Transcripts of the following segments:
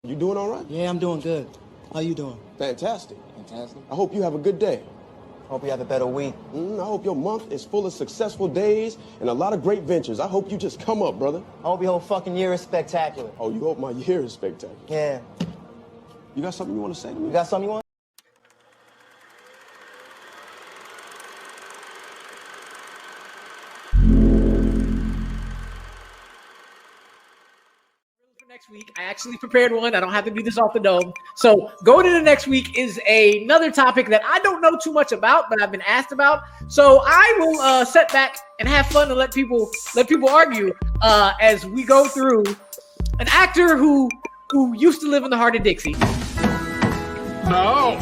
You doing all right? Yeah, I'm doing good. How you doing? Fantastic. Fantastic. I hope you have a good day. Hope you have a better week. I hope your month is full of successful days and a lot of great ventures. I hope you just come up, brother. I hope your whole fucking year is spectacular. Oh, you hope my year is spectacular? Yeah. You got something you want to say to me? You got something you want? Next week, I actually prepared one. I don't have to do this off the dome. So going into next week is another topic that I don't know too much about, but I've been asked about. So I will sit back and have fun and let people argue as we go through an actor who used to live in the heart of Dixie. No.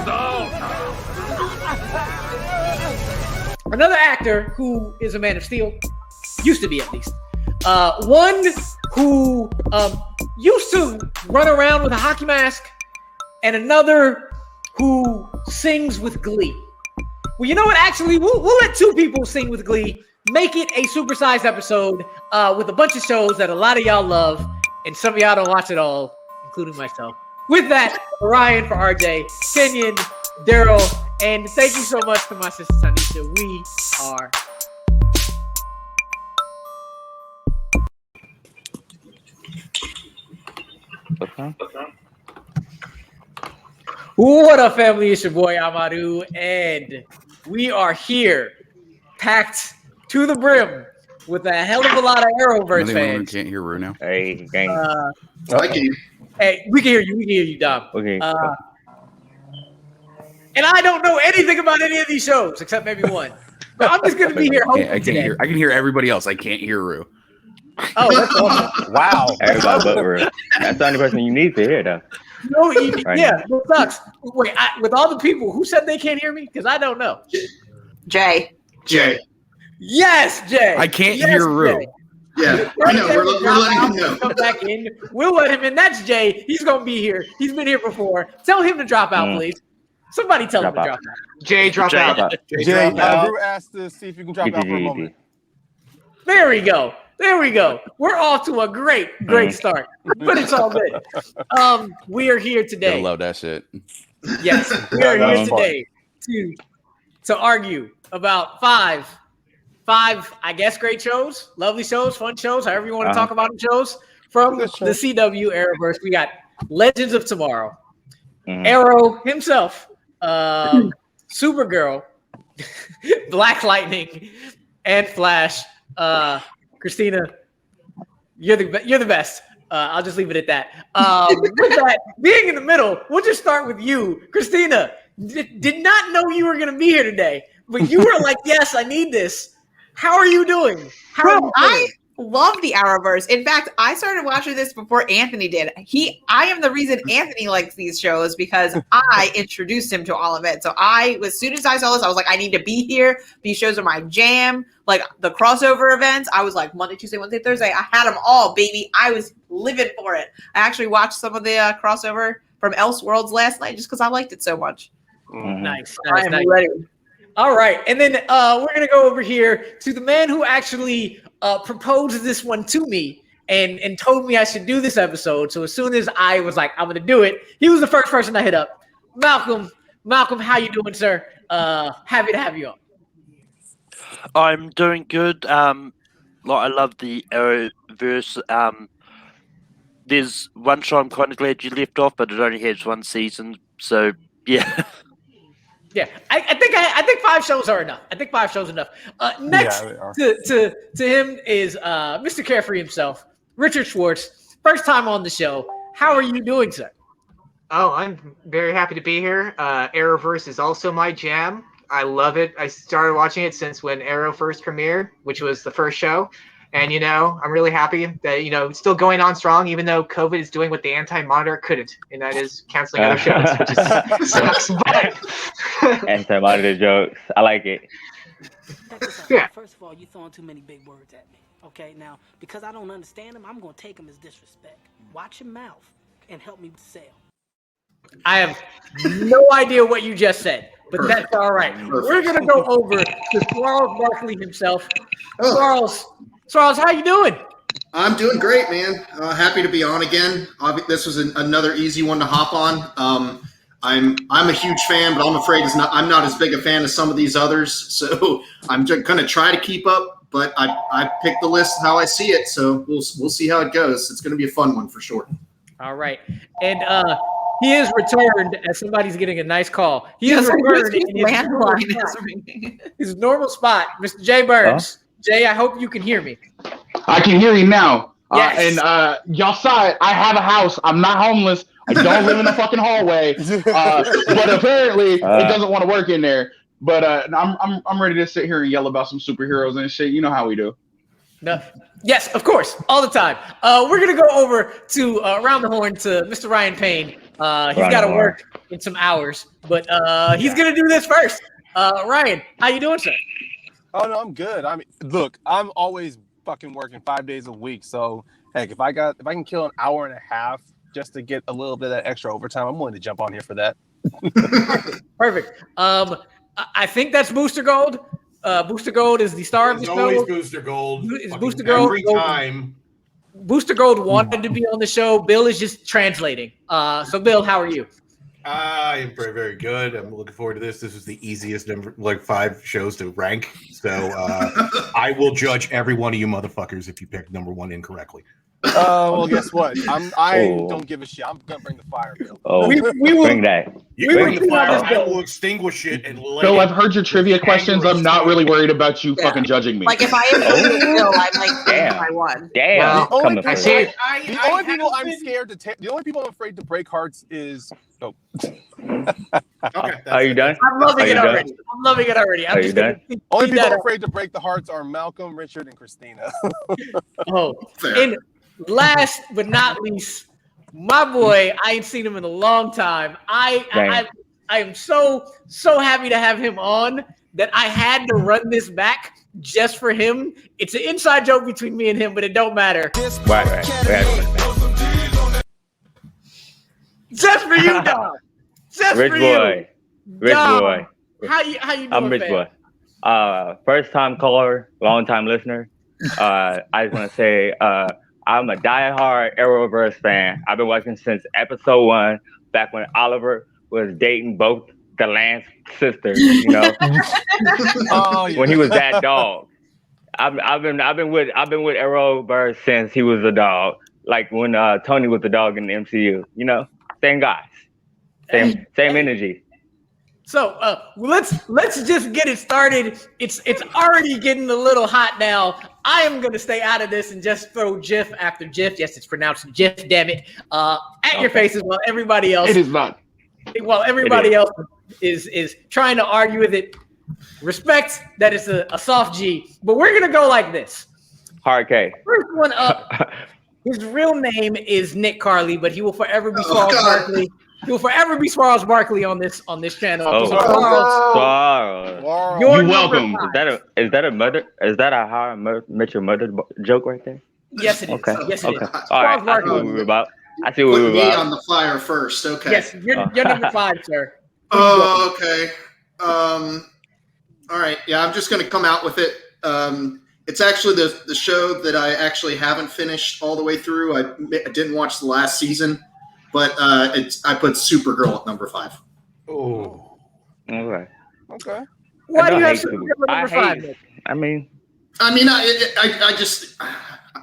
Another actor who is a Man of Steel, used to be at least. One who used to run around with a hockey mask, and another who sings with glee. Well, you know what? Actually, we'll let two people sing with glee. Make it a supersized episode with a bunch of shows that a lot of y'all love, and some of y'all don't watch it all, including myself. With that, Ryan for RJ, Kenyon, Daryl, and thank you so much to my sister Tanisha. We are. What up, family? It's your boy Amaru, and we are here, packed to the brim with a hell of a lot of Arrowverse fans. Can't hear Ru now. Hey, gang. I can. Hey, we can hear you. We can hear you, Dom. Okay. And I don't know anything about any of these shows except maybe one. But I'm just going to be here. I can hear everybody else. I can't hear Ru. Oh, that's awesome. Wow. Everybody but Ru. That's the only person you need to hear, though. No, yeah, it sucks. Wait, with all the people, who said they can't hear me? Because I don't know. Jay. Yes, Jay. I can't hear Ru. Jay. Yeah, I know. We're letting him know. Come back in. We'll let him in. That's Jay. He's going to be here. He's been here before. Tell him to drop out, please. Somebody tell him to drop out. Jay, drop out. Jay, Ru asked to see if you can drop out for a moment. There we go. We're off to a great start, but it's all good. We are here today. I love that shit. Yes, we are here today to argue about five, I guess, great shows, lovely shows, fun shows, however you want to talk about them, shows from the CW Arrowverse. We got Legends of Tomorrow, Arrow himself, Supergirl, Black Lightning, and Flash. Christina, you're the best. I'll just leave it at that. With that being in the middle, we'll just start with you, Christina. Did not know you were going to be here today, but you were like, "Yes, I need this." How are you doing? I love the Arrowverse. In fact, I started watching this before Anthony did. I am the reason Anthony likes these shows because I introduced him to all of it. So as soon as I saw this, I was like, I need to be here. These shows are my jam. Like the crossover events, I was like Monday, Tuesday, Wednesday, Thursday. I had them all, baby. I was living for it. I actually watched some of the crossover from Elseworlds last night just because I liked it so much. Nice. I am ready. All right, and then we're gonna go over here to the man who actually proposed this one to me and told me I should do this episode. So as soon as I was like, I'm gonna do it, he was the first person I hit up. Malcolm, how you doing, sir? Happy to have you on. I'm doing good. I love the Arrowverse. There's one show I'm kind of glad you left off, but it only has one season. So yeah. Yeah, I think 5 shows are enough. Next to him is Mr. Carefree himself, Richard Schwartz. First time on the show. How are you doing, sir? Oh, I'm very happy to be here. Arrowverse is also my jam. I love it. I started watching it since when Arrow first premiered, which was the first show. And, I'm really happy that, it's still going on strong, even though COVID is doing what the Anti-Monitor couldn't, and that is canceling other shows, which is sucks. But Anti-Monitor jokes. I like it. Yeah. First of all, you're throwing too many big words at me. Okay, now, because I don't understand them, I'm going to take them as disrespect. Watch your mouth and help me sell. I have no idea what you just said, but that's all right. We're going to go over to Charles Barkley himself. Charles, how you doing? I'm doing great, man. Happy to be on again. This was another easy one to hop on. I'm a huge fan, but I'm afraid I'm not as big a fan as some of these others. So I'm just going to try to keep up, but I picked the list how I see it. So we'll see how it goes. It's going to be a fun one for sure. All right. And he is returned as somebody's getting a nice call. He is returned in his normal spot. Mr. Jay Burns. Jay, I hope you can hear me. I can hear you now. Yes. And y'all saw it. I have a house. I'm not homeless. I don't live in a fucking hallway. But apparently, it doesn't want to work in there. But I'm ready to sit here and yell about some superheroes and shit. You know how we do. No. Yes, of course, all the time. We're gonna go over to around the horn to Mr. Ryan Payne. He's got to work in some hours, but he's gonna do this first. Ryan, how you doing, sir? Oh no, I'm good. I mean, look, I'm always fucking working 5 days a week. So heck, if I can kill an hour and a half just to get a little bit of that extra overtime, I'm willing to jump on here for that. Perfect. I think that's Booster Gold. Booster Gold is the star of the show. Always Booster Gold. It's Booster Gold every time. Booster Gold wanted to be on the show. Bill is just translating. So Bill, how are you? I am very, very good. I'm looking forward to this. This is the easiest number, 5 shows to rank. So I will judge every one of you motherfuckers if you pick number 1 incorrectly. Well, guess what? I don't give a shit. I'm gonna bring the fire, Bill. We will bring that. You bring the fire. I will extinguish it and lay Bill, I've heard your trivia questions. I'm not really worried about you fucking judging me. Like if I am Bill, I'm like, damn, I won. Damn. The only people I'm scared to take. The only people I'm afraid to break hearts is. Oh. Are you done? I'm loving it already. I'm loving it already. I'm just done? Only people I'm afraid to break the hearts are Malcolm, Richard, and Christina. And last but not least, my boy, I ain't seen him in a long time. I am so happy to have him on that I had to run this back just for him. It's an inside joke between me and him, but it don't matter. Right. Just for you, dog. Just Rich for boy. you. Rich boy. How you doing, I'm Rich boy. First time caller, long time listener. I just want to say I'm a diehard Arrowverse fan. I've been watching since episode 1, back when Oliver was dating both the Lance sisters. You know, when he was that dog. I've been with Arrowverse since he was a dog. Like when Tony was the dog in the MCU. You know, same guys, same energy. So let's just get it started. It's already getting a little hot now. I am going to stay out of this and just throw GIF after GIF. Yes, it's pronounced GIF, damn it. At your faces while everybody else. It is not. While everybody else is trying to argue with it. Respect that it's a soft G. But we're going to go like this. Hard K. First one up. His real name is Nick Carly, but he will forever be Charles Barkley. He will forever be Charles Barkley on this channel. You're welcome. Is that a How I Met Your Mother joke right there? Yes, it is. Okay. Yes, it is. All right. I see what we were about. Put me on the flyer first. Okay. Yes, you're number 5, sir. Oh, okay. All right. Yeah, I'm just going to come out with it. It's actually the show that I actually haven't finished all the way through. I didn't watch the last season. But I put Supergirl at number 5. Oh, okay. Why do you have Supergirl at number 5?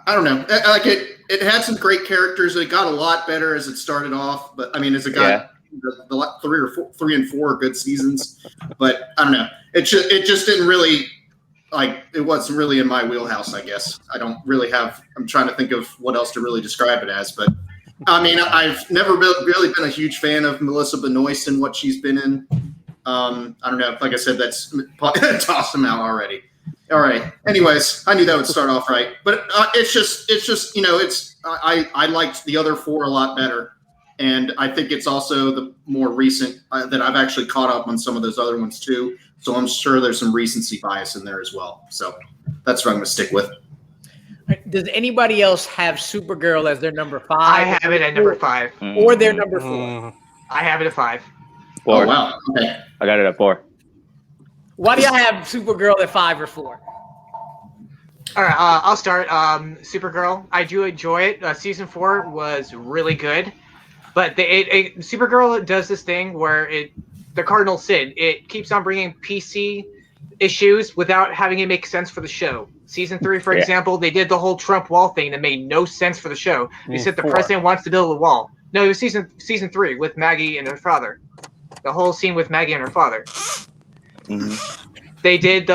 I don't know. Like it had some great characters. It got a lot better as it started off. But I mean, as it got the 3 and 4 good seasons. But I don't know. It just didn't really it wasn't really in my wheelhouse. I guess I don't really have. I'm trying to think of what else to really describe it as, but. I mean, I've never really been a huge fan of Melissa Benoist and what she's been in. I don't know. Like I said, that's tossed them out already. All right. Anyways, I knew that would start off right, but it's just I liked the other 4 a lot better, and I think it's also the more recent that I've actually caught up on some of those other ones too. So I'm sure there's some recency bias in there as well. So that's what I'm going to stick with. Does anybody else have Supergirl as their number 5? I have it at number 5. Or their number 4? I have it at 5. 4. Oh, wow. Okay. I got it at 4. Why do y'all have Supergirl at 5 or 4? All right, I'll start. Supergirl, I do enjoy it. Season 4 was really good, but Supergirl does this thing where the cardinal sin. It keeps on bringing PC issues without having it make sense for the show. Season 3, for example, they did the whole Trump wall thing that made no sense for the show. They said the president wants to build a wall. No, it was season 3 with Maggie and her father. The whole scene with Maggie and her father. Mm-hmm. They did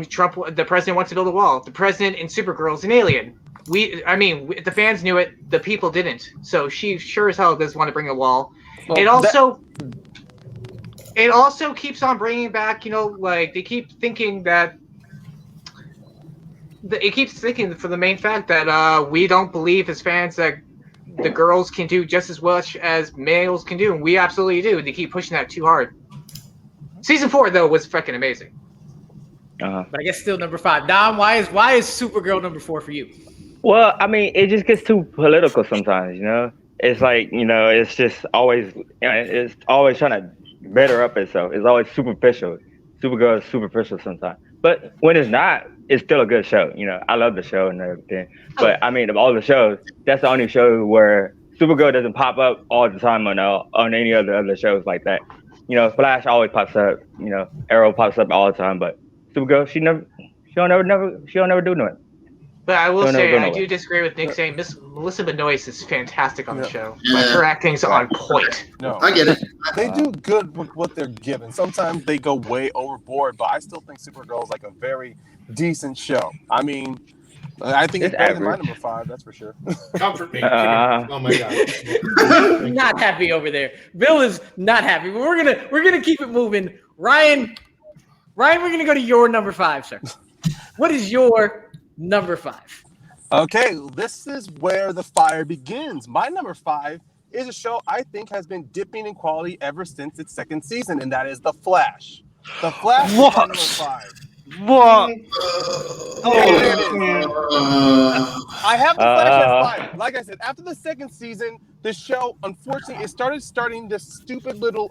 Trump. The president wants to build a wall. The president in Supergirl is an alien. The fans knew it. The people didn't. So she sure as hell does want to bring a wall. Well, It also keeps on bringing back. They keep thinking that. It keeps thinking for the main fact that we don't believe as fans that the girls can do just as much as males can do, and we absolutely do. They keep pushing that too hard. Season 4 though was fucking amazing. But I guess still number 5. Dom, why is Supergirl number 4 for you? Well, I mean, it just gets too political sometimes. It's like it's just always it's always trying to better up itself. It's always superficial. Supergirl is superficial sometimes, but when it's not, it's still a good show. I love the show and everything. But I mean, of all the shows, that's the only show where Supergirl doesn't pop up all the time on any other shows like that. Flash always pops up. Arrow pops up all the time, but Supergirl, she don't never do nothing. But I will say, I do disagree with Nick saying Miss Melissa Benoist is fantastic on the show. Like, her acting's on point. No, I get it. They do good with what they're given. Sometimes they go way overboard, but I still think Supergirl is like a very decent show. I mean, I think it's better than my number 5, that's for sure. Comfort me. Oh my god. Not happy over there. Bill is not happy. But we're gonna keep it moving. Ryan, we're gonna go to your number 5, sir. What is your number 5? Okay, this is where the fire begins. My number 5 is a show I think has been dipping in quality ever since its 2nd season, and that is The Flash. The Flash is my number 5. What? I have The Flash at 5. Like I said, after the 2nd season, the show, unfortunately, it starting this stupid little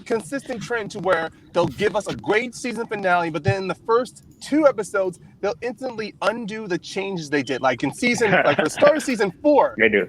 consistent trend to where they'll give us a great season finale, but then in the first 2 episodes, they'll instantly undo the changes they did. Like in season, for the start of season 4, They do.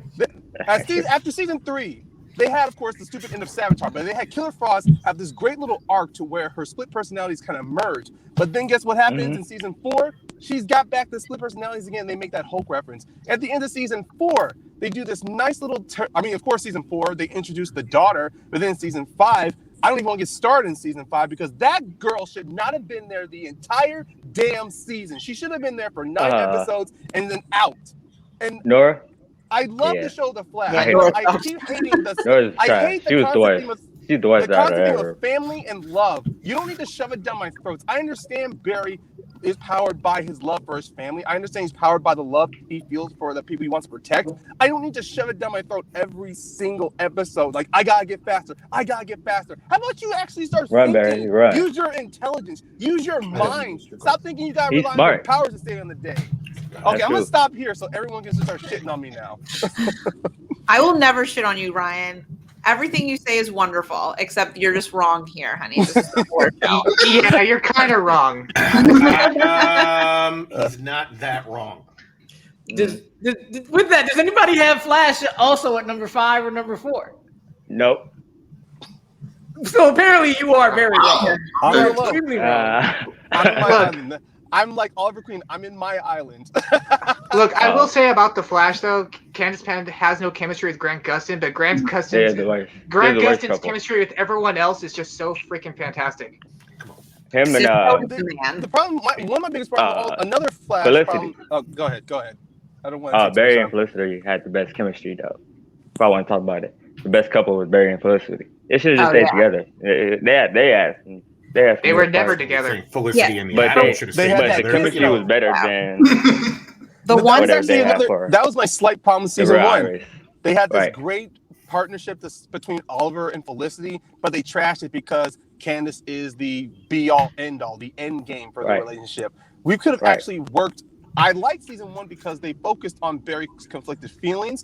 after season 3, they had, of course, the stupid end of Savitar, but they had Killer Frost have this great little arc to where her split personalities kind of merge. But then guess what happens in season 4? She's got back the split personalities again. They make that Hulk reference. At the end of season 4, they do this nice little of course, season 4, they introduce the daughter, but then season 5, I don't even want to get started in season 5 because that girl should not have been there the entire damn season. She should have been there for 9 episodes and then out. And Nora? I love the show The Flash. I keep hating Nora's I trash. hate She the was the worst out of concept ever. of family and love. You don't need to shove it down my throats. I understand Barry is powered by his love for his family. I understand he's powered by the love he feels for the people he wants to protect. I don't need to shove it down my throat every single episode. Like, I gotta get faster. I gotta get faster. How about you actually start Run, thinking? Barry, run. Use your intelligence. Use your mind. Stop thinking you gotta He's rely on smart. your powers to stay on the day. Okay, That's I'm gonna true. stop here so everyone can just start shitting on me now. I will never shit on you, Ryan. Everything you say is wonderful, except you're just wrong here, honey. This is the board show. Yeah, you're kind of wrong. He's not that wrong. With that, does anybody have Flash also at number 5 or number 4? Nope. So apparently you are very wrong. I'm You're alone. extremely wrong. I'm in my island. I'm like Oliver Queen. I'm in my island. Look, I will say about the Flash though, Candace Penn has no chemistry with Grant Gustin, but Grant Gustin's couple. chemistry with everyone else is just so freaking fantastic. Him and the problem, one of my biggest problems, another Flash Felicity. problem. Oh, go ahead. I don't want to. Barry and Felicity had the best chemistry though. If I want to talk about it, the best couple was Barry and Felicity. They should have just stayed together. They were never together. Felicity and the but Atom should have stayed but together. the chemistry was better than The one whatever they had for that was my slight problem with season Real 1. Iris. They had this Right. great partnership between Oliver and Felicity, but they trashed it because Candace is the be-all, end-all, the end game for the Right. relationship. We could have Right. actually worked. I liked season 1 because they focused on very conflicted feelings.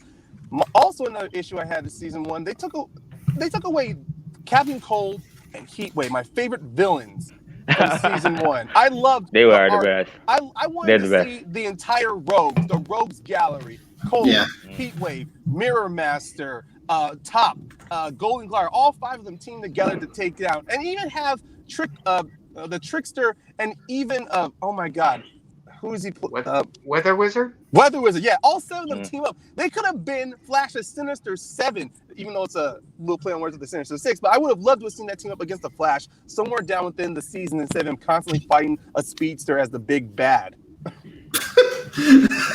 Also, another issue I had in season 1, they took away Captain Cold and Heatwave, my favorite villains. in season 1. I loved They were the art. best. I They're wanted the to best. see the entire the Rogues Gallery, Cold, Heatwave, Mirror Master, Top, Golden Glider, all 5 of them team together to take down, and even have the Trickster, and even oh my God, who is he? Weather Wizard. Weather Wizard, yeah, all 7 of them team up. They could have been Flash's Sinister 7, even though it's a little play on words with the Sinister 6. But I would have loved to have seen that team up against the Flash somewhere down within the season instead of him constantly fighting a speedster as the big bad.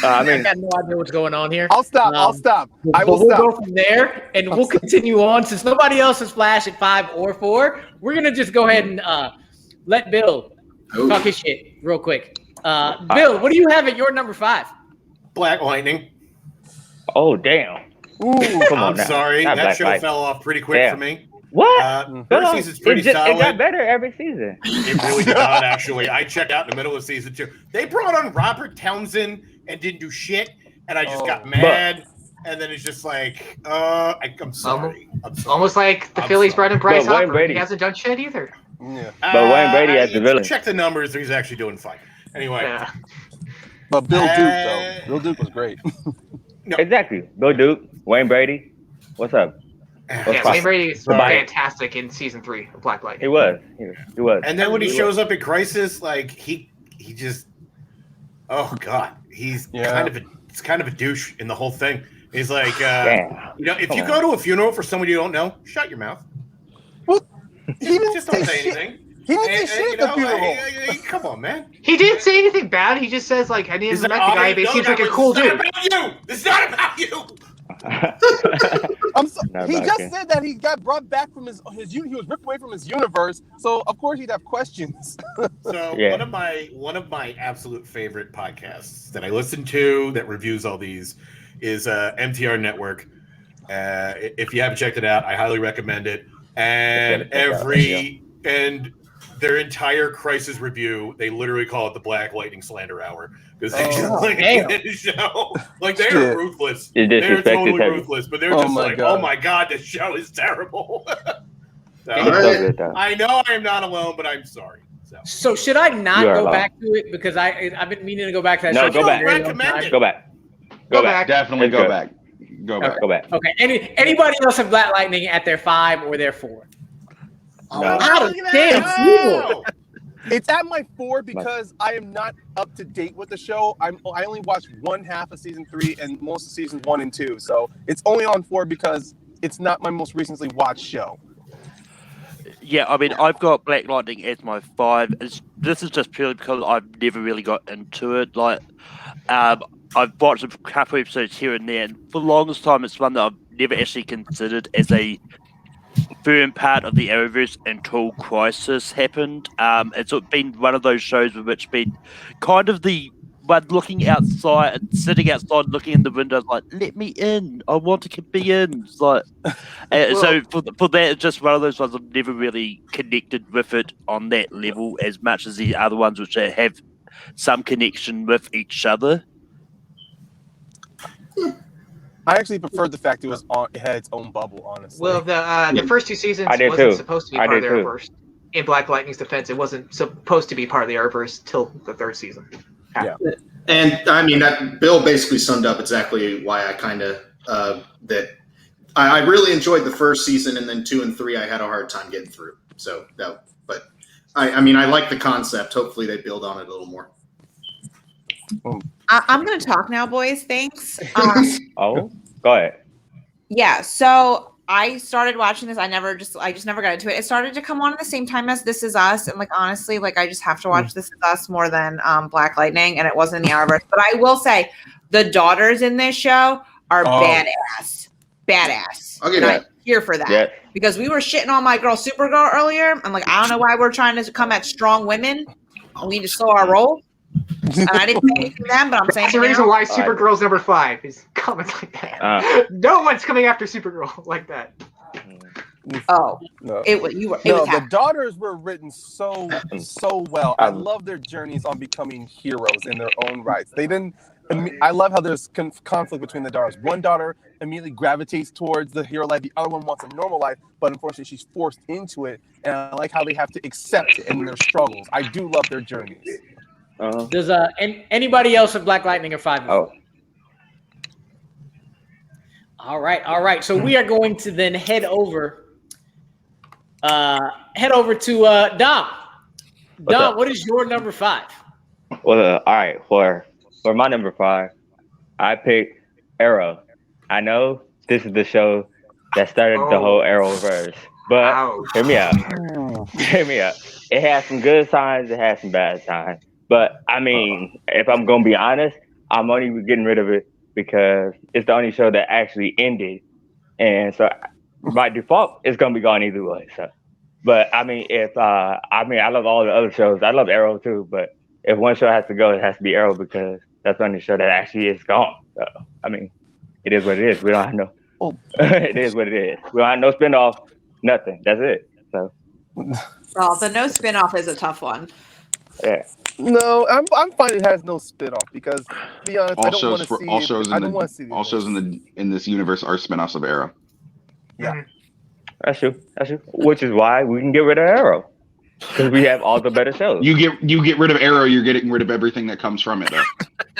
I got no idea what's going on here. I'll stop. I will we'll stop. go from there, and we'll continue on. Since nobody else has Flash at 5 or 4, we're gonna just go ahead and let Bill talk his shit real quick. Bill, what do you have at your number 5? Black Lightning. Oh damn! Ooh, come on I'm now. sorry, Not that Black show Lightning. fell off pretty quick for me. What? First season's pretty solid. It got better every season. It really did not, actually. I checked out in the middle of season 2. They brought on Robert Townsend and didn't do shit, and I just got mad. And then it's just like, I'm sorry. Almost like the Phillies brought in Bryce Harper. He hasn't done shit either. Yeah. But Wayne Brady as the villain. Check the numbers. He's actually doing fine. Anyway. Yeah. But Bill Duke, though. Bill Duke was great. No. Exactly. Bill Duke, Wayne Brady. What's up? Yeah, Wayne Brady is fantastic in season 3 of Black Lightning. He was. And then when he shows up in Crisis, like he just, oh god, he's kind of a douche in the whole thing. He's like, if you go to a funeral for someone you don't know, shut your mouth. Well, he didn't just don't say anything. He didn't say shit at the funeral. Come on, man. He didn't say anything bad. He just says like, I didn't met the guy, but he seems like a cool dude. It's not about you. I'm sorry. He just said that he got brought back from his he was ripped away from his universe, so of course he'd have questions. So one of my absolute favorite podcasts that I listen to that reviews all these is MTR Network. If you haven't checked it out, I highly recommend it. And their entire Crisis review, they literally call it the Black Lightning Slander Hour because they show like they are ruthless. They're totally ruthless, but they're just like, oh my god, this show is terrible. I know I am not alone, but I'm sorry. So should I not go back to it because I've been meaning to go back to that show? No, go back. Go back. Go back. Definitely go back. Go back. Go back. Okay. Anybody else have Black Lightning at their 5 or their 4? It's at my 4 because I am not up to date with the show. I only watched one half of season 3 and most of seasons 1 and 2. So it's only on 4 because it's not my most recently watched show. Yeah, I mean, I've got Black Lightning as my 5. This is just purely because I've never really got into it. Like, I've watched a couple episodes here and there, and for the longest time, it's one that I've never actually considered as a firm part of the Arrowverse until Crisis happened. It's been one of those shows with which been kind of the one looking outside, sitting outside, looking in the window, like, let me in. I want to be in. It's like, so for that, it's just one of those ones I've never really connected with it on that level as much as the other ones which have some connection with each other. I actually preferred the fact it had its own bubble, honestly. Well, the first 2 seasons wasn't supposed to be part of the Arrowverse. In Black Lightning's defense, it wasn't supposed to be part of the Arrowverse till the 3rd season. Yeah. And I mean, that Bill basically summed up exactly why I kind of I really enjoyed the first season, and then 2 and 3 I had a hard time getting through. So but I mean, I like the concept. Hopefully, they build on it a little more. I'm going to talk now, boys. Thanks. Go ahead. Yeah. So I started watching this. I just never got into it. It started to come on at the same time as This Is Us, and like honestly, like I just have to watch This Is Us more than Black Lightning, and it wasn't in the Arrowverse. But I will say, the daughters in this show are badass. I'll give I'm here for that because we were shitting on my girl Supergirl earlier. I'm like, I don't know why we're trying to come at strong women. We need to slow our roll. And I didn't say anything then, but I'm saying that's the reason why Supergirl's number 5 is comments like that. No one's coming after Supergirl like that. No. The daughters were written so well. I love their journeys on becoming heroes in their own rights. They didn't I love how there's conflict between the daughters. One daughter immediately gravitates towards the hero life. The other one wants a normal life, but unfortunately she's forced into it. And I like how they have to accept it and their struggles. I do love their journeys. Does anybody else have Black Lightning or 5? Oh. All right. So we are going to then head over to Dom. Dom, what is your number 5? Well, all right. For my number 5, I picked Arrow. I know this is the show that started the whole Arrowverse, but hear me out. Hear me out. It has some good signs. It has some bad signs. But I mean, if I'm gonna be honest, I'm only getting rid of it because it's the only show that actually ended, and so by default, it's gonna be gone either way. So, but I mean, I love all the other shows. I love Arrow too, but if one show has to go, it has to be Arrow because that's the only show that actually is gone. So, I mean, it is what it is. We don't have no. It is what it is. We don't have no spinoff. Nothing. That's it. So. Well, the no spinoff is a tough one. Yeah. No, I'm fine. It has no spinoff because, to be honest, I don't want to see. All shows in this universe are spinoffs of Arrow. Yeah, that's true. Which is why we can get rid of Arrow because we have all the better shows. You get rid of Arrow, you're getting rid of everything that comes from it, though.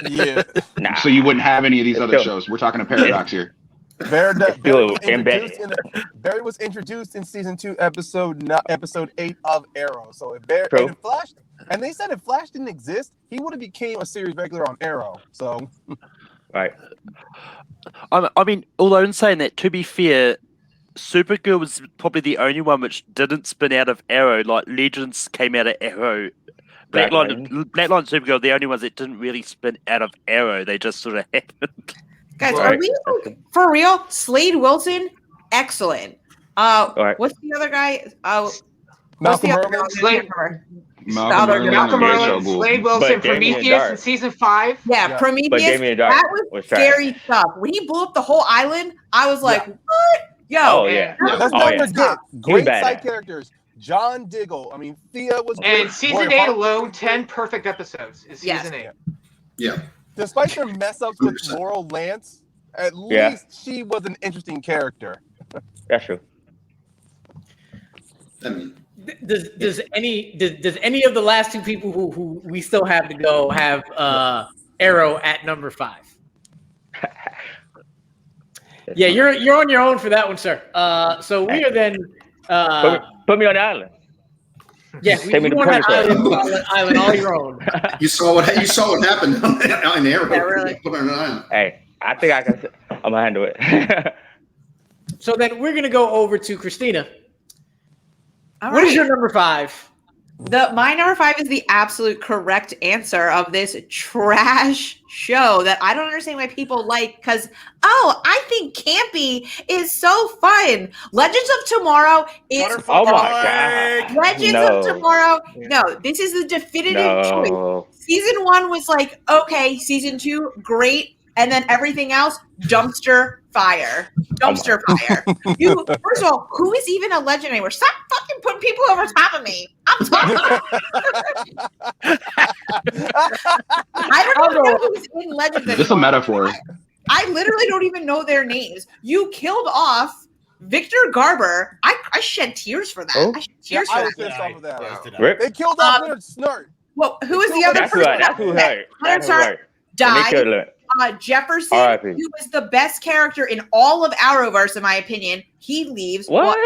Yeah. Nah. So you wouldn't have any of these other shows. We're talking a paradox here. Barry was introduced in season 2, episode 8 of Arrow. So if Barry and Flash, and they said if Flash didn't exist, he would have became a series regular on Arrow. So, right. I mean, although in saying that, to be fair, Supergirl was probably the only one which didn't spin out of Arrow. Like Legends came out of Arrow. Blackline and Supergirl, the only ones that didn't really spin out of Arrow. They just sort of happened. Guys, are we for real? Slade Wilson, excellent. What's the other guy? Malcolm Merlin. Malcolm Merlin, Slade Wilson, Prometheus in season 5. Yeah, Prometheus. That was scary stuff. When he blew up the whole island, I was like, "What? Yo!" Let's not forget great side characters. John Diggle. I mean, Thea was great. And season 8 alone, 10 perfect episodes. Is season 8. Yeah. Despite their mess ups with Laurel Lance, at least she was an interesting character. That's true. I mean, does any of the last 2 people who we still have to go have Arrow at number 5? Yeah, you're on your own for that one, sir. So we are then put me on the island. Yeah, take me to island all your own. You saw what happened in Arrow. Yeah, really. Put on an island. Hey, I think I'm gonna handle it. So then we're gonna go over to Christina. What is your number 5? My number 5 is the absolute correct answer of this trash show that I don't understand why people like because, I think campy is so fun. Legends of Tomorrow is oh my God. Legends of Tomorrow. No, this is the definitive choice. Season 1 was like, okay. Season 2, great. And then everything else, dumpster fire. Dumpster fire. First of all, who is even a legend anymore? Stop fucking putting people over top of me. I'm talking. I don't even know who's in Legends anymore. This is a metaphor. I literally don't even know their names. You killed off Victor Garber. I shed tears for that. I shed tears for that. They killed off Leonard Snart. Well, who is the other person? That's who hurt. Leonard Snart died. Jefferson, who was the best character in all of Arrowverse, in my opinion, he leaves. What?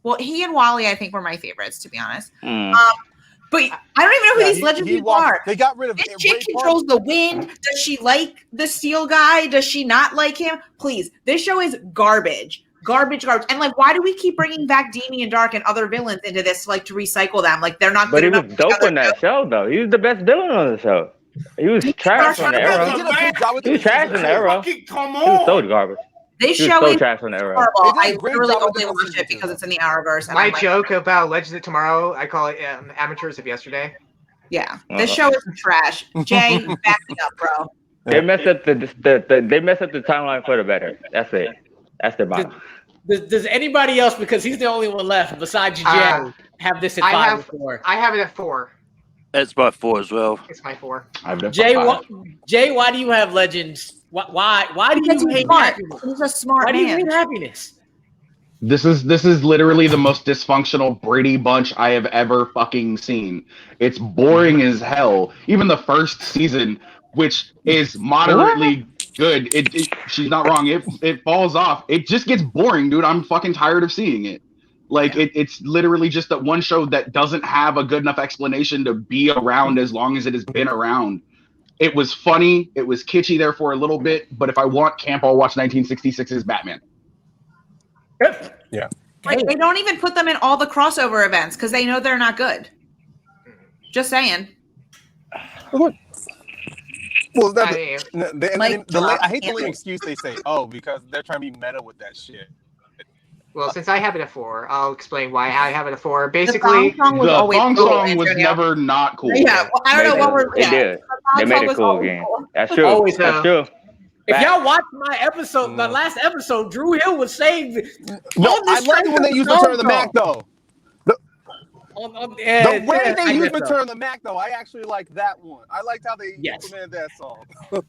Well, he and Wally, I think, were my favorites, to be honest. But I don't even know who these legend people are. They got rid of this chick controls the wind. Does she like the steel guy? Does she not like him? Please, this show is garbage. Garbage. And like, why do we keep bringing back Damien Dark and other villains into this, like, to recycle them? Like, they're not. But he was dope on that show, though. He was the best villain on the show. He was trash on the Arrow. He was trash on the Arrow. He was so garbage. This show is trash on the Arrow. horrible. I literally only watched it because it's in the Arrowverse. My joke about Legends of Tomorrow, I call it Amateurs of Yesterday. Yeah, this show is trash. Jay, back me up, bro. They messed up the timeline for the better. That's it. That's their bottom. Does anybody else, because he's the only one left besides Jay, have this at 5 or 4? I have it at 4. It's my 4 as well. It's my 4. Jay, why do you have Legends? Why do Because you he's hate smart. happiness? He's a smart Why do you man. hate happiness? This is literally the most dysfunctional Brady bunch I have ever fucking seen. It's boring as hell. Even the first season, which is moderately good, she's not wrong. It falls off. It just gets boring, dude. I'm fucking tired of seeing it. Like it's literally just that one show that doesn't have a good enough explanation to be around as long as it has been around. It was funny. It was kitschy there for a little bit. But if I want camp, I'll watch 1966's Batman. Yeah. Like they don't even put them in all the crossover events because they know they're not good. Just saying. Well, I Like, hate the lame excuse they say. Oh, because they're trying to be meta with that shit. Well, since I have it at 4, I'll explain why I have it at 4. Basically, the thong song was never not cool. Yeah, well, I don't know what we're. They Yeah, did. They made it cool again. That's true. Always That's true. If y'all watched my episode, the last episode, Drew Hill was saying. No, I like it when they use Return of the Mac though. The way they use Return of the Mac though, I actually like that one. I liked how they implemented that song. But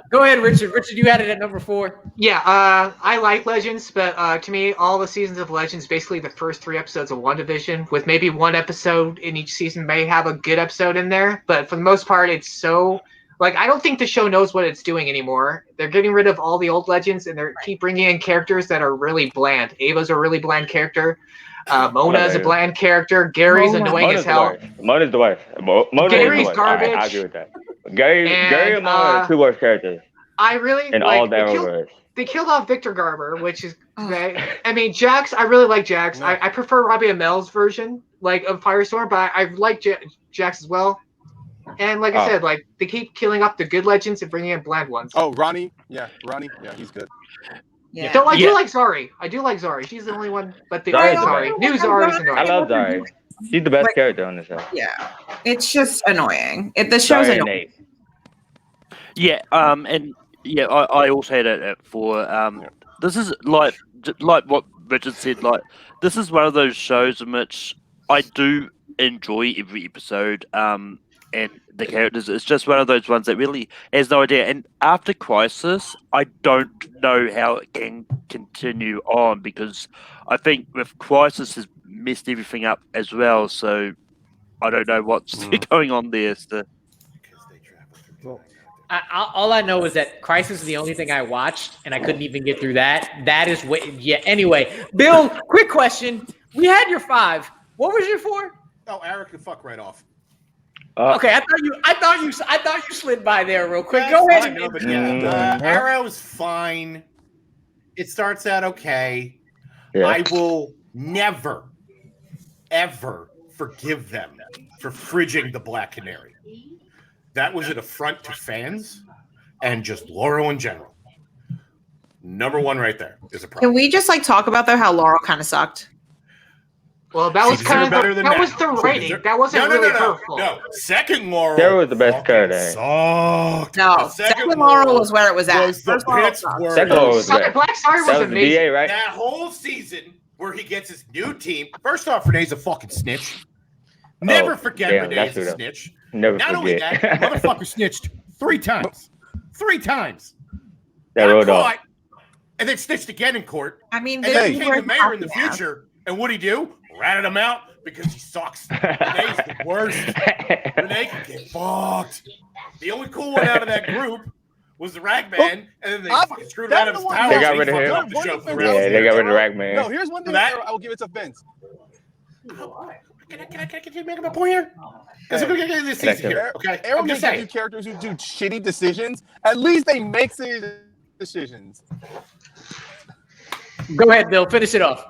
go ahead, Richard. Richard, you had it at number 4. Yeah, I like Legends, but to me, all the seasons of Legends, basically the first 3 episodes of WandaVision, with maybe one episode in each season may have a good episode in there, but for the most part, it's so... Like, I don't think the show knows what it's doing anymore. They're getting rid of all the old Legends, and they keep bringing in characters that are really bland. Ava's a really bland character. Mona is a bland character. Gary's annoying as hell. Mona's the worst. Gary's garbage. I agree with that. Gary and Mona are the 2 worst characters. I really in all the Arrowverse. They killed off Victor Garber, which is great. I mean, Jax. I really like Jax. I prefer Robbie Amel's version, like of Firestorm, but I like Jax as well. And like I said, like they keep killing off the good Legends and bringing in bland ones. Oh, Ronnie. Yeah, Ronnie. Yeah, he's good. Yeah. So I do like Zari. I do like Zari. She's the only one, but the Zari. New Zari is annoying. I love Zari. She's the best character on the show. Yeah, it's just annoying. The show's annoying. Yeah, and yeah, I also had it at 4. This is like what Richard said. Like, this is one of those shows in which I do enjoy every episode. And the characters, it's just one of those ones that really has no idea. And after Crisis, I don't know how it can continue on, because I think with Crisis has messed everything up as well. So I don't know what's going on there. So. All I know is that Crisis is the only thing I watched, and I couldn't even get through that. That is what. Yeah. Anyway, Bill, quick question. We had your 5. What was your 4? Oh, Eric can fuck right off. Okay, I thought you slid by there real quick. Go ahead. Arrow's fine. It starts out okay. Yeah. I will never, ever forgive them for fridging the Black Canary. That was an affront to fans and just Laurel in general. Number 1 right there is a problem. Can we just like talk about though how Laurel kind of sucked? Well, that was kind of better than that was the writing. That wasn't really her fault. No, second Laurel. Sarah was the best character. Sucked. No, second Laurel was where it was at. First Laurel sucked. Second Laurel was the best. Black Star was amazing. The DA, right? That whole season where he gets his new team. First off, Renee's a fucking snitch. Never forget Renee's a snitch. Never Not forget. only that, motherfucker snitched 3 times. 3 times. That road off. And then snitched again in court. I mean, and then became the mayor in the future. And what'd he do? Ratted him out because he sucks. Renee's the worst. Renee can get fucked. The only cool one out of that group was the Ragman, and then they fucking screwed him out of his power. They got rid of him. Yeah, they got rid of Ragman. No, here's one thing I will give it to Vince. Can I continue making my point here? Because we're going to get this season here. Okay, Arrow I'm just makes saying. new characters who do shitty decisions. At least they make silly decisions. Go ahead, Bill. Finish it off.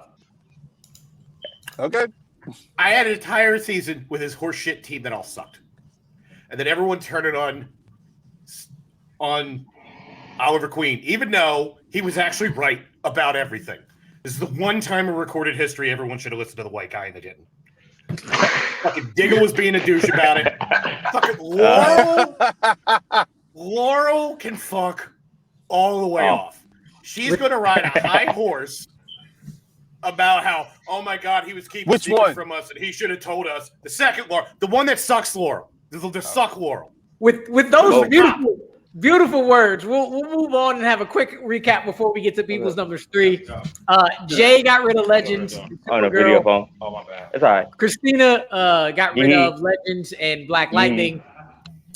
Okay. I had an entire season with his horseshit team that all sucked, and then everyone turned it on Oliver Queen, even though he was actually right about everything. This is the one time in recorded history everyone should have listened to the white guy, and they didn't. Fucking Diggle was being a douche about it. Fucking Laurel can fuck all the way off. She's going to ride a high horse about how, oh my God, he was keeping Which secrets one? from us and he should have told us. The second Laurel, the one that sucks Laurel, the suck Laurel. With those beautiful words, we'll move on and have a quick recap before we get to people's numbers 3. Jay got rid of Legends. On a video phone. Oh my bad. It's all right. Christina got rid of Legends and Black Lightning.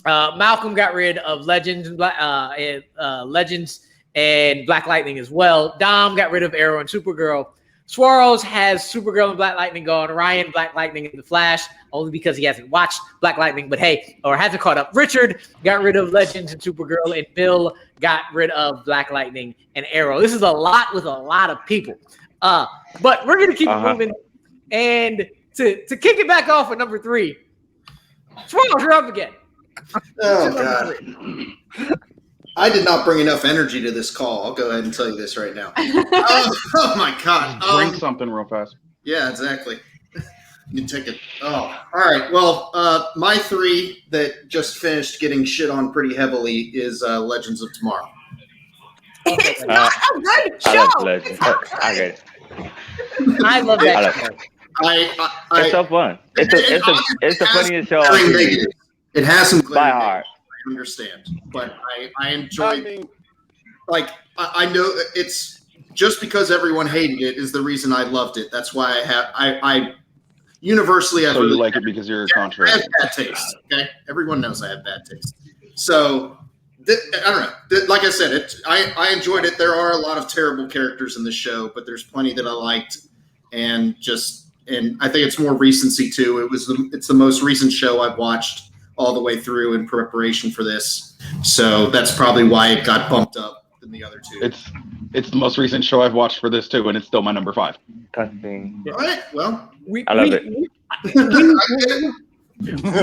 Malcolm got rid of Legends and Legends and Black Lightning as well. Dom got rid of Arrow and Supergirl. Swarls has Supergirl and Black Lightning gone. Ryan, Black Lightning and The Flash, only because he hasn't watched Black Lightning, but hey, or hasn't caught up. Richard got rid of Legends and Supergirl, and Bill got rid of Black Lightning and Arrow. This is a lot with a lot of people. But we're going to keep moving. And to kick it back off at number 3, Swarls, you're up again. Oh, God. I did not bring enough energy to this call. I'll go ahead and tell you this right now. Oh my God. Bring something real fast. Yeah, exactly. You take it. Oh, all right. Well, my 3 that just finished getting shit on pretty heavily is Legends of Tomorrow. It's not a good show. I love Legends. I get it. I love that show. It's so fun. It's the funniest show on TV. It has some by heart. I understand, but I enjoy. I know it's just because everyone hated it is the reason I loved it. That's why I universally. So you like it because you're contrary. I have bad taste. Okay, everyone knows I have bad taste. So I don't know. Like I said, I enjoyed it. There are a lot of terrible characters in the show, but there's plenty that I liked, and I think it's more recency too. It's the most recent show I've watched all the way through in preparation for this. So that's probably why it got bumped up than the other 2. It's the most recent show I've watched for this too, and it's still my number 5. All right. Well, I love it.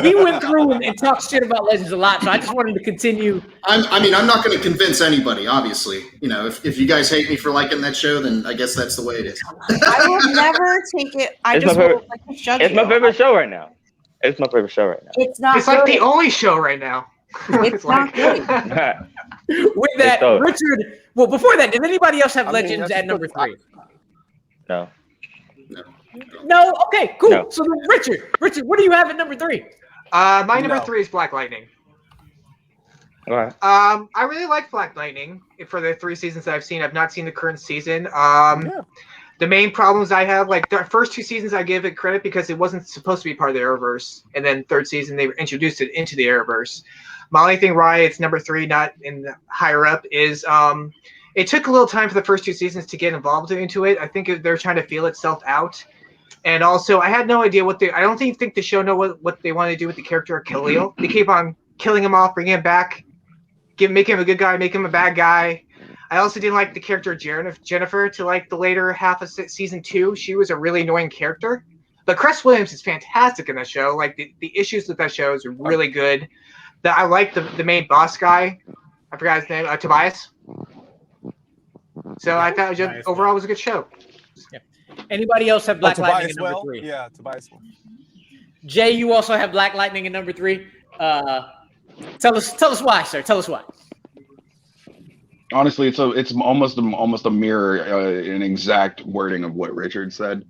We went through and talked shit about Legends a lot, so I just wanted to continue. I'm not going to convince anybody, obviously. You know, if you guys hate me for liking that show, then I guess that's the way it is. I will never take it. It's my favorite show right now. It's my favorite show right now. It's not. It's like the only show right now. It's not good. With that, Richard. Well, before that, did anybody else have Legends at number 3? No. No. Okay. Cool. No. So then Richard, what do you have at number 3? My number 3 is Black Lightning. All right. I really like Black Lightning for the 3 seasons that I've seen. I've not seen the current season. The main problems I have, like the first 2 seasons, I give it credit because it wasn't supposed to be part of the Arrowverse, and then 3rd season they introduced it into the Arrowverse. My only thing why it's number 3, not in the higher up, is it took a little time for the first 2 seasons to get involved into it. I think they're trying to feel itself out, and also I had no idea I don't think the show know what they want to do with the character of Khalil. They keep on killing him off, bringing him back, make him a good guy, make him a bad guy. I also didn't like the character of Jennifer to like the later half of season 2. She was a really annoying character. But Cress Williams is fantastic in that show. Like the issues with that show is really good. I like the main boss guy. I forgot his name. Tobias. So I thought overall it was a good show. Yeah. Anybody else have Black Lightning at number 3? Yeah, Tobias. Jay, you also have Black Lightning at number 3. Tell us why, sir. Tell us why. Honestly, it's almost a mirror, an exact wording of what Richard said.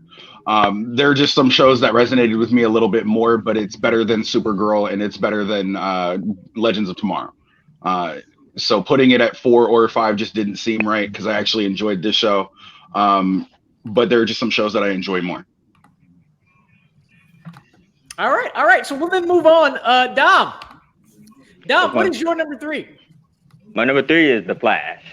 There are just some shows that resonated with me a little bit more, but it's better than Supergirl and it's better than Legends of Tomorrow. So putting it at 4 or 5 just didn't seem right because I actually enjoyed this show. But there are just some shows that I enjoy more. All right. So we'll then move on. Dom, what is your number 3? My number 3 is The Flash,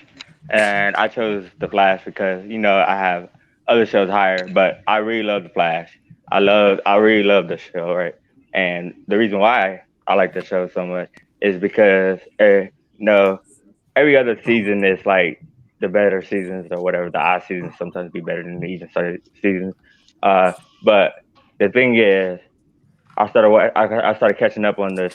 and I chose The Flash because I have other shows higher, but I really love The Flash. I really love the show, right? And the reason why I like the show so much is because every other season is like the better seasons or whatever. The odd seasons sometimes be better than the even started seasons. But the thing is, I started catching up on this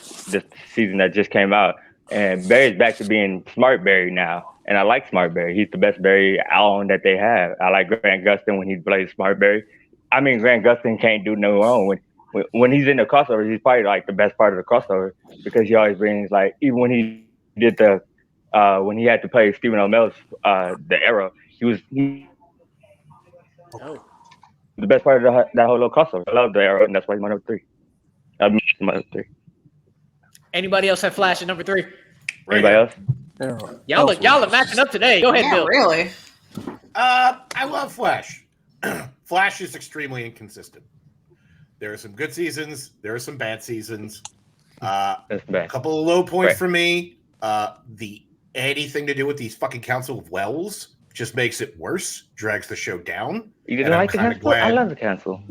season that just came out. And Barry's back to being Smart Barry now. And I like Smart Barry. He's the best Barry Allen that they have. I like Grant Gustin when he plays Smart Barry. I mean, Grant Gustin can't do no wrong. When he's in the crossover, he's probably like the best part of the crossover because he always brings like, even when he did when he had to play Stephen Amell's The Arrow, the best part of that whole little crossover. I love the Arrow, and that's why he's my number 3. My number 3. Anybody else have Flash at number 3? Anybody else? Y'all are matching up today. Go ahead, Yeah, Bill. really. I love Flash. Flash is extremely inconsistent. There are some good seasons. There are some bad seasons. A couple of low points for me. Anything to do with these fucking Council of Wells just makes it worse. Drags the show down. You didn't like the Council? I love the Council.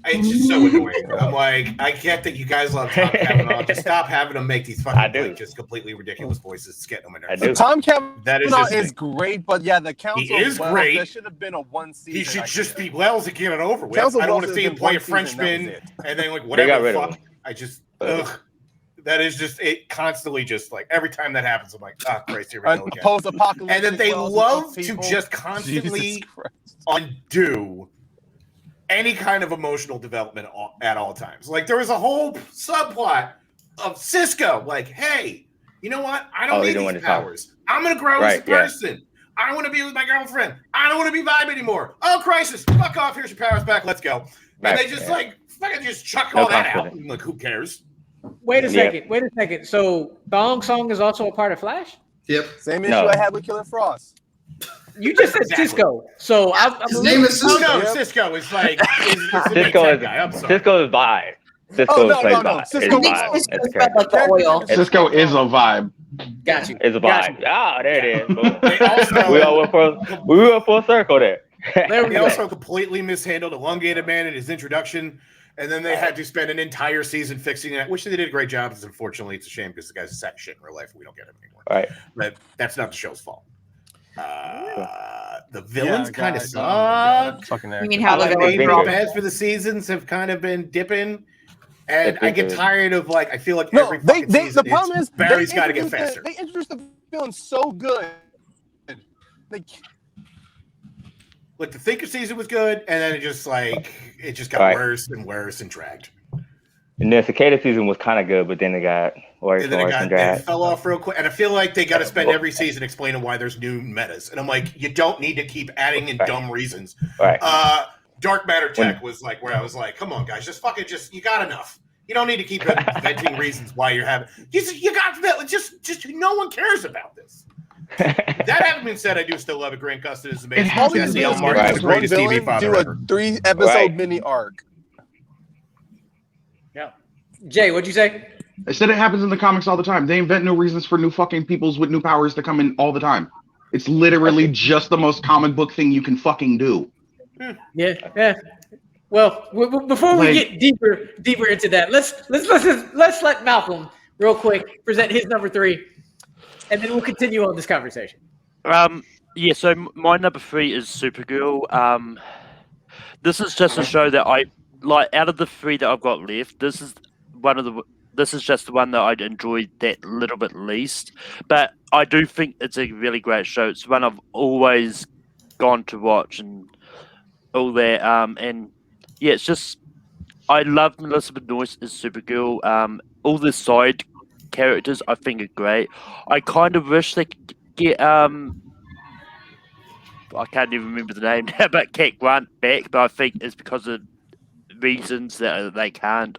It's just so annoying. I'm like, I get that you guys love Tom Cavanaugh. Just stop having them make these fucking like, just completely ridiculous voices. It's getting on my nerves. Tom Cavanaugh That is great, but yeah, the Council He is of Wells, great. that should have been a one season. He should just be Wells and get it over with. Council I don't Wells want to has see him been play one a season, that Frenchman was it. and then like They whatever got the rid of fuck. him. I just that is just it constantly just like every time that happens, I'm like, oh Christ, here we go again. Post-apocalyptic And then they Wells love of to people. just Jesus constantly Christ. undo any kind of emotional development at all times. Like there was a whole subplot of Cisco, like, hey, you know what? I don't need these powers. I'm gonna grow as a person. I don't want to be with my girlfriend. I don't want to be vibe anymore. Oh, crisis! Fuck off! Here's your powers back. Let's go. And they just like fucking just chuck all that out. I'm like, who cares? Wait a second. So Thong Song is also a part of Flash? Yep. Same issue I had with Killer Frost. You just said Cisco. So His name is Cisco. Oh, no, Cisco is like Cisco is vibe. Cisco plays vibe. Cisco It's vibe. It's Cisco's character. like the oil. Cisco is a vibe. Got you. It's a vibe. Ah, there it is. Boom. Also, we went full circle there. They also completely mishandled Elongated Man in his introduction, and then they had to spend an entire season fixing it, which they did a great job. Because unfortunately, it's a shame because the guy's a sack shit in real life. We don't get him anymore. Right. But that's not the show's fault. The villains kind of God. suck. You mean how The the main villains beds for the seasons have kind of been dipping, and I get They're tired of like I feel like No, every fucking season the problem is Barry's got to get faster. They introduced the villain so good. Like the Thinker season was good, and then it just got worse and worse and dragged. And the Cicada season was kind of good, but then it got worse And and then worse and it dragged. fell off real quick. And I feel like they got to spend every season explaining why there's new metas. And I'm like, you don't need to keep adding in dumb reasons. Right. Dark Matter Tech was like where I was like, come on, guys, just fucking you got enough. You don't need to keep inventing reasons why you're having. You got just no one cares about this. That having been said, I do still love it. Grant Gustin is amazing. Jesse L. Martin is the greatest TV father do ever. a 3-episode mini arc. Yeah. Jay, what'd you say? I said it happens in the comics all the time. They invent new reasons for new fucking peoples with new powers to come in all the time. It's literally just the most comic book thing you can fucking do. Yeah. Well, before we get deeper into that, let's let Malcolm real quick present his number 3, and then we'll continue on this conversation. Yeah. So my number 3 is Supergirl. This is just a show that I like. Out of the 3 that I've got left, this is just the one that I'd enjoyed that little bit least. But I do think it's a really great show. It's one I've always gone to watch and all that. And yeah, it's just I love Melissa Benoist as Supergirl. All the side characters I think are great. I kind of wish they could get I can't even remember the name now, but Cat Grant back. But I think it's because of reasons that they can't.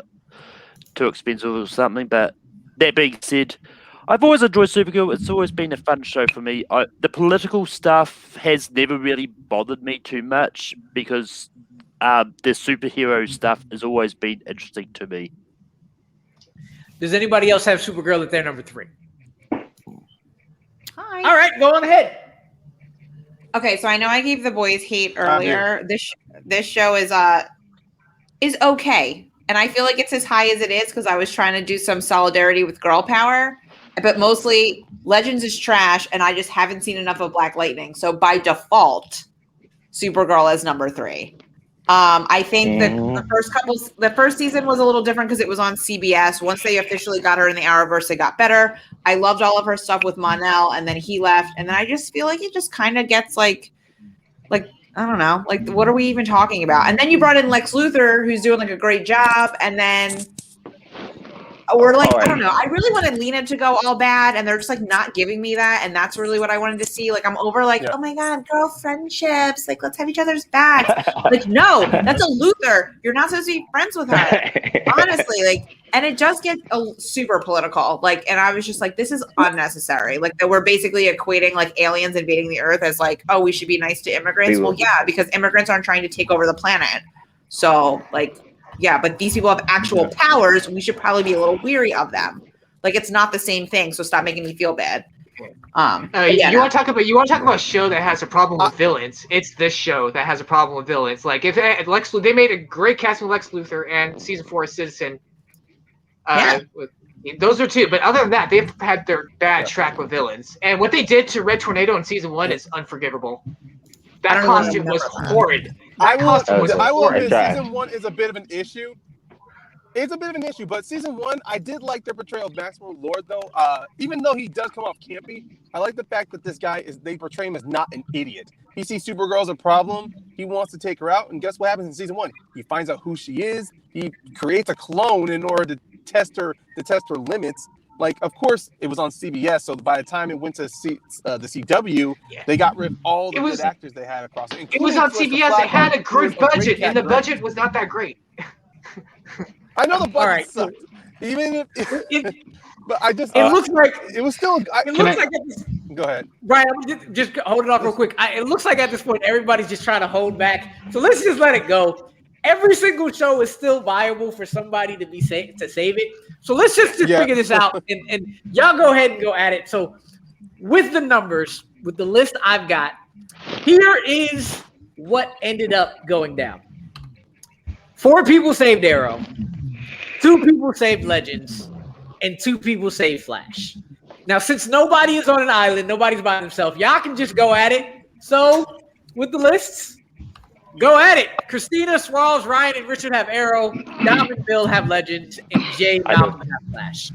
Too expensive or something. But that being said, I've always enjoyed Supergirl. It's always been a fun show for me. The political stuff has never really bothered me too much because the superhero stuff has always been interesting to me. Does anybody else have Supergirl at their number 3? Hi. All right, go on ahead. Okay, so I know I gave the boys hate earlier. This show is okay. And I feel like it's as high as it is because I was trying to do some solidarity with girl power. But mostly, Legends is trash, and I just haven't seen enough of Black Lightning. So by default, Supergirl is number 3. I think that the first season was a little different because it was on CBS. Once they officially got her in the Arrowverse, it got better. I loved all of her stuff with Mon-El, and then he left. And then I just feel like it just kind of gets like I don't know, like what are we even talking about? And then you brought in Lex Luthor, who's doing like a great job, and then we're like, All right. I don't know. I really wanted Lena to go all bad, and they're just like not giving me that, and that's really what I wanted to see. Like, I'm over like, oh my god, girl friendships. Like, let's have each other's backs. Like, no, that's a loser. You're not supposed to be friends with her. Honestly, like, and it just gets super political. Like, and I was just like, this is unnecessary. Like, that we're basically equating like aliens invading the Earth as like, oh, we should be nice to immigrants. Well, yeah, because immigrants aren't trying to take over the planet. So, like. Yeah, but these people have actual powers. We should probably be a little weary of them. Like, it's not the same thing. So stop making me feel bad. You want to talk about a show that has a problem with villains? It's this show that has a problem with villains. Like, if they made a great casting with Lex Luthor and season 4 Citizen. Those are two, but other than that, they've had their bad track with villains. And what they did to Red Tornado in season 1 is unforgivable. That costume was horrid. I will admit season 1 is a bit of an issue. It's a bit of an issue, but season 1, I did like their portrayal of Maxwell Lord, though. Even though he does come off campy, I like the fact that this guy they portray him as not an idiot. He sees Supergirl as a problem. He wants to take her out, and guess what happens in season 1? He finds out who she is. He creates a clone in order to test her limits. Like, of course, it was on CBS, so by the time it went to the CW, they got rid of all the good actors they had across it. It was on CBS. It had a good budget, and the budget was not that great. I know the budget sucked. Even if, but I just it looks like it was still. Go ahead, Brian. I'm just hold it off real quick. It looks like at this point everybody's just trying to hold back. So let's just let it go. Every single show is still viable for somebody to save it. So let's just figure this out, and y'all go ahead and go at it. So with the numbers, with the list I've got, here is what ended up going down. 4 people saved Arrow, 2 people saved Legends, and 2 people saved Flash. Now, since nobody is on an island, nobody's by themselves, y'all can just go at it. So with the lists, go at it. Christina, Swirls, Ryan, and Richard have Arrow. Dom and Bill have Legends, and Jay and Malcolm have Flash.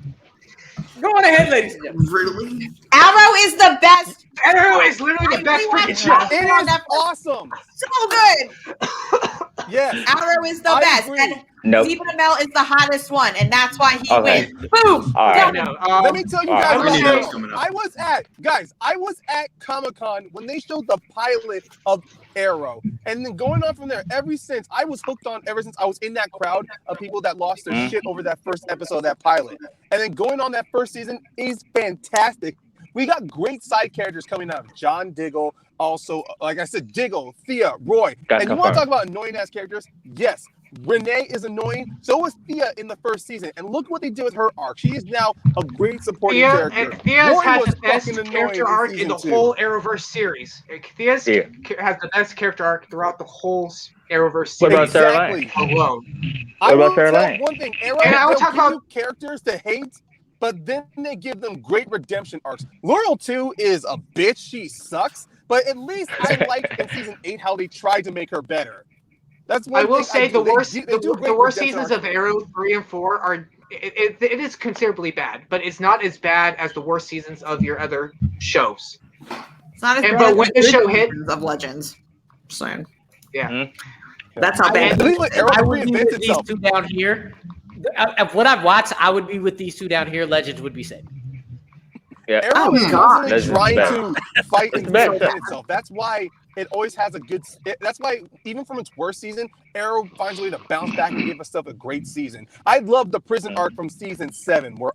Go on ahead, ladies and gentlemen. Really? Arrow is the best. Arrow is literally the best freaking show. It is awesome. So good. Yeah. Arrow is the best. Agree. And Zeba Mel is the hottest one, and that's why he wins. Boom. All right. Let me tell you guys. I was at Comic-Con when they showed the pilot of Arrow, and then going on from there. Ever since I was I was in that crowd of people that lost their shit over that first episode of that pilot, and then going on that first season is fantastic. We got great side characters coming out of John Diggle. Also, like I said, Diggle, Thea, Roy. And you want to talk about annoying ass characters? Yes. Renee is annoying. So was Thea in the first season. And look what they did with her arc. She is now a great supporting character. And Thea's has the best character arc in the whole Arrowverse series. Thea's has the best character arc throughout the whole Arrowverse series. What about Sarah Lane? Alone? I will tell one thing. Arrow, and I will talk about characters to hate, but then they give them great redemption arcs. Laurel 2 is a bitch. She sucks. But at least I liked in season 8 how they tried to make her better. That's one I will say the worst seasons of Arrow 3 and 4 are it is considerably bad, but it's not as bad as the worst seasons of your other shows. It's not as bad but when the show hit of Legends. Just saying. Yeah. That's how bad. I would be with these 2 down here. Of what I've watched, I would be with these 2 down here. Legends would be safe. Yeah. Arrow is constantly trying to fight and defend best. itself. That's why it always has a good. That's why even from its worst season, Arrow finds a way to bounce back and give itself a great season. I love the prison arc from season 7, where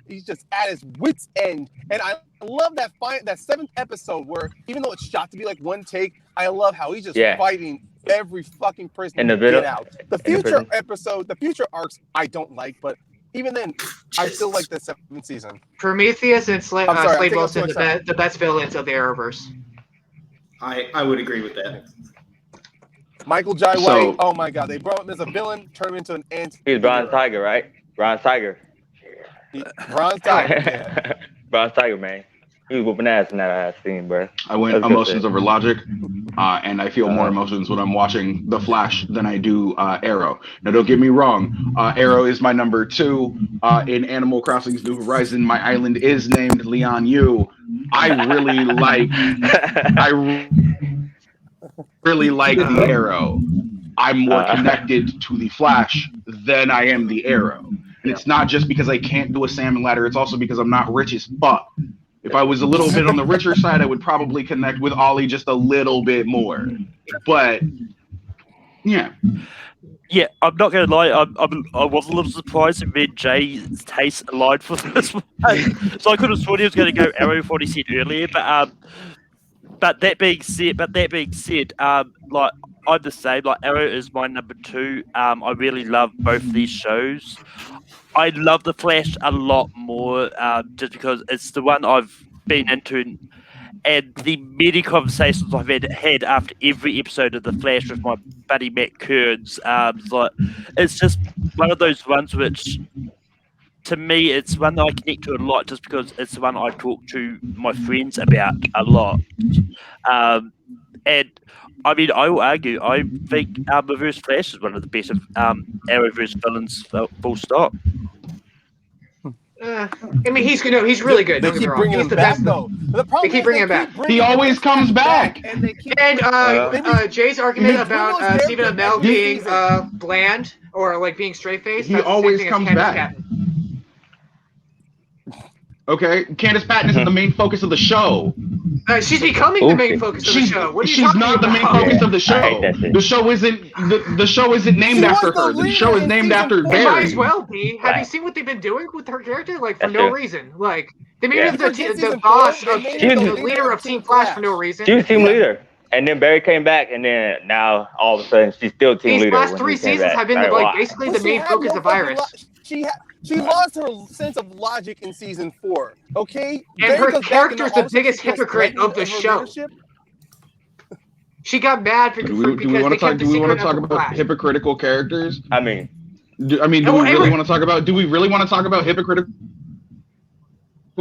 he's just at his wit's end, and I love that 7th episode where even though it's shot to be like one take, I love how he's just fighting every fucking person to get out. The future episode, the future arcs, I don't like, but. Even then, I still like the 7th season. Prometheus and Slade Wilson, the best villains of the Arrowverse. I would agree with that. Michael Jai White, oh my god, they brought him as a villain, turned him into an anti. He's Bronze Tiger, right? Bronze Tiger. Bronze Tiger, yeah. Bronze Tiger, man. He was whooping ass in that scene, bro. I went emotions over logic, and I feel more emotions when I'm watching The Flash than I do Arrow. Now, don't get me wrong. Arrow is my number 2. In Animal Crossing's New Horizon, my island is named Leon Yu. I really like the Arrow. I'm more connected to the Flash than I am the Arrow. And it's not just because I can't do a salmon ladder, it's also because I'm not rich as fuck. If I was a little bit on the richer side, I would probably connect with Ollie just a little bit more. But yeah. Yeah, I'm not going to lie. I was a little surprised that me and Jay's taste aligned for this one. So I could have sworn he was going to go Arrow for what he said earlier. But that being said, like I'm the same. Like Arrow is my number 2. I really love both of these shows. I love The Flash a lot more, just because it's the one I've been into, and the many conversations I've had after every episode of The Flash with my buddy Matt Kearns. It's just one of those ones which, to me, it's one that I connect to a lot, just because it's the one I talk to my friends about a lot. And I mean, I will argue, I think Reverse Flash is one of the best of Arrowverse villains, full stop. I mean, he's really good. They keep bringing him back, though. They keep bringing him back. He always comes back. And Jay's argument about Stephen Amell being bland or like being straight-faced. He always comes back. Okay, Candace Patton isn't the main focus of the show. She's becoming the main focus of the show. What are you she's talking not about? the main focus of the show. The show isn't named after her. The show is named after It Barry. might as well be. Have you seen what they've been doing with her character? Like for no reason. Like they made her the boss of the leader of Team Flash for no reason. She was team leader. And then Barry came back, and then now all of a sudden she's still team leader. These last 3 seasons have been basically the main focus of Iris. She lost her sense of logic in season 4. Okay, and her character's the biggest hypocrite of the show. She got mad because Do we want to talk about hypocritical characters? I mean, do we really want to talk about? Do we really want to talk about hypocritical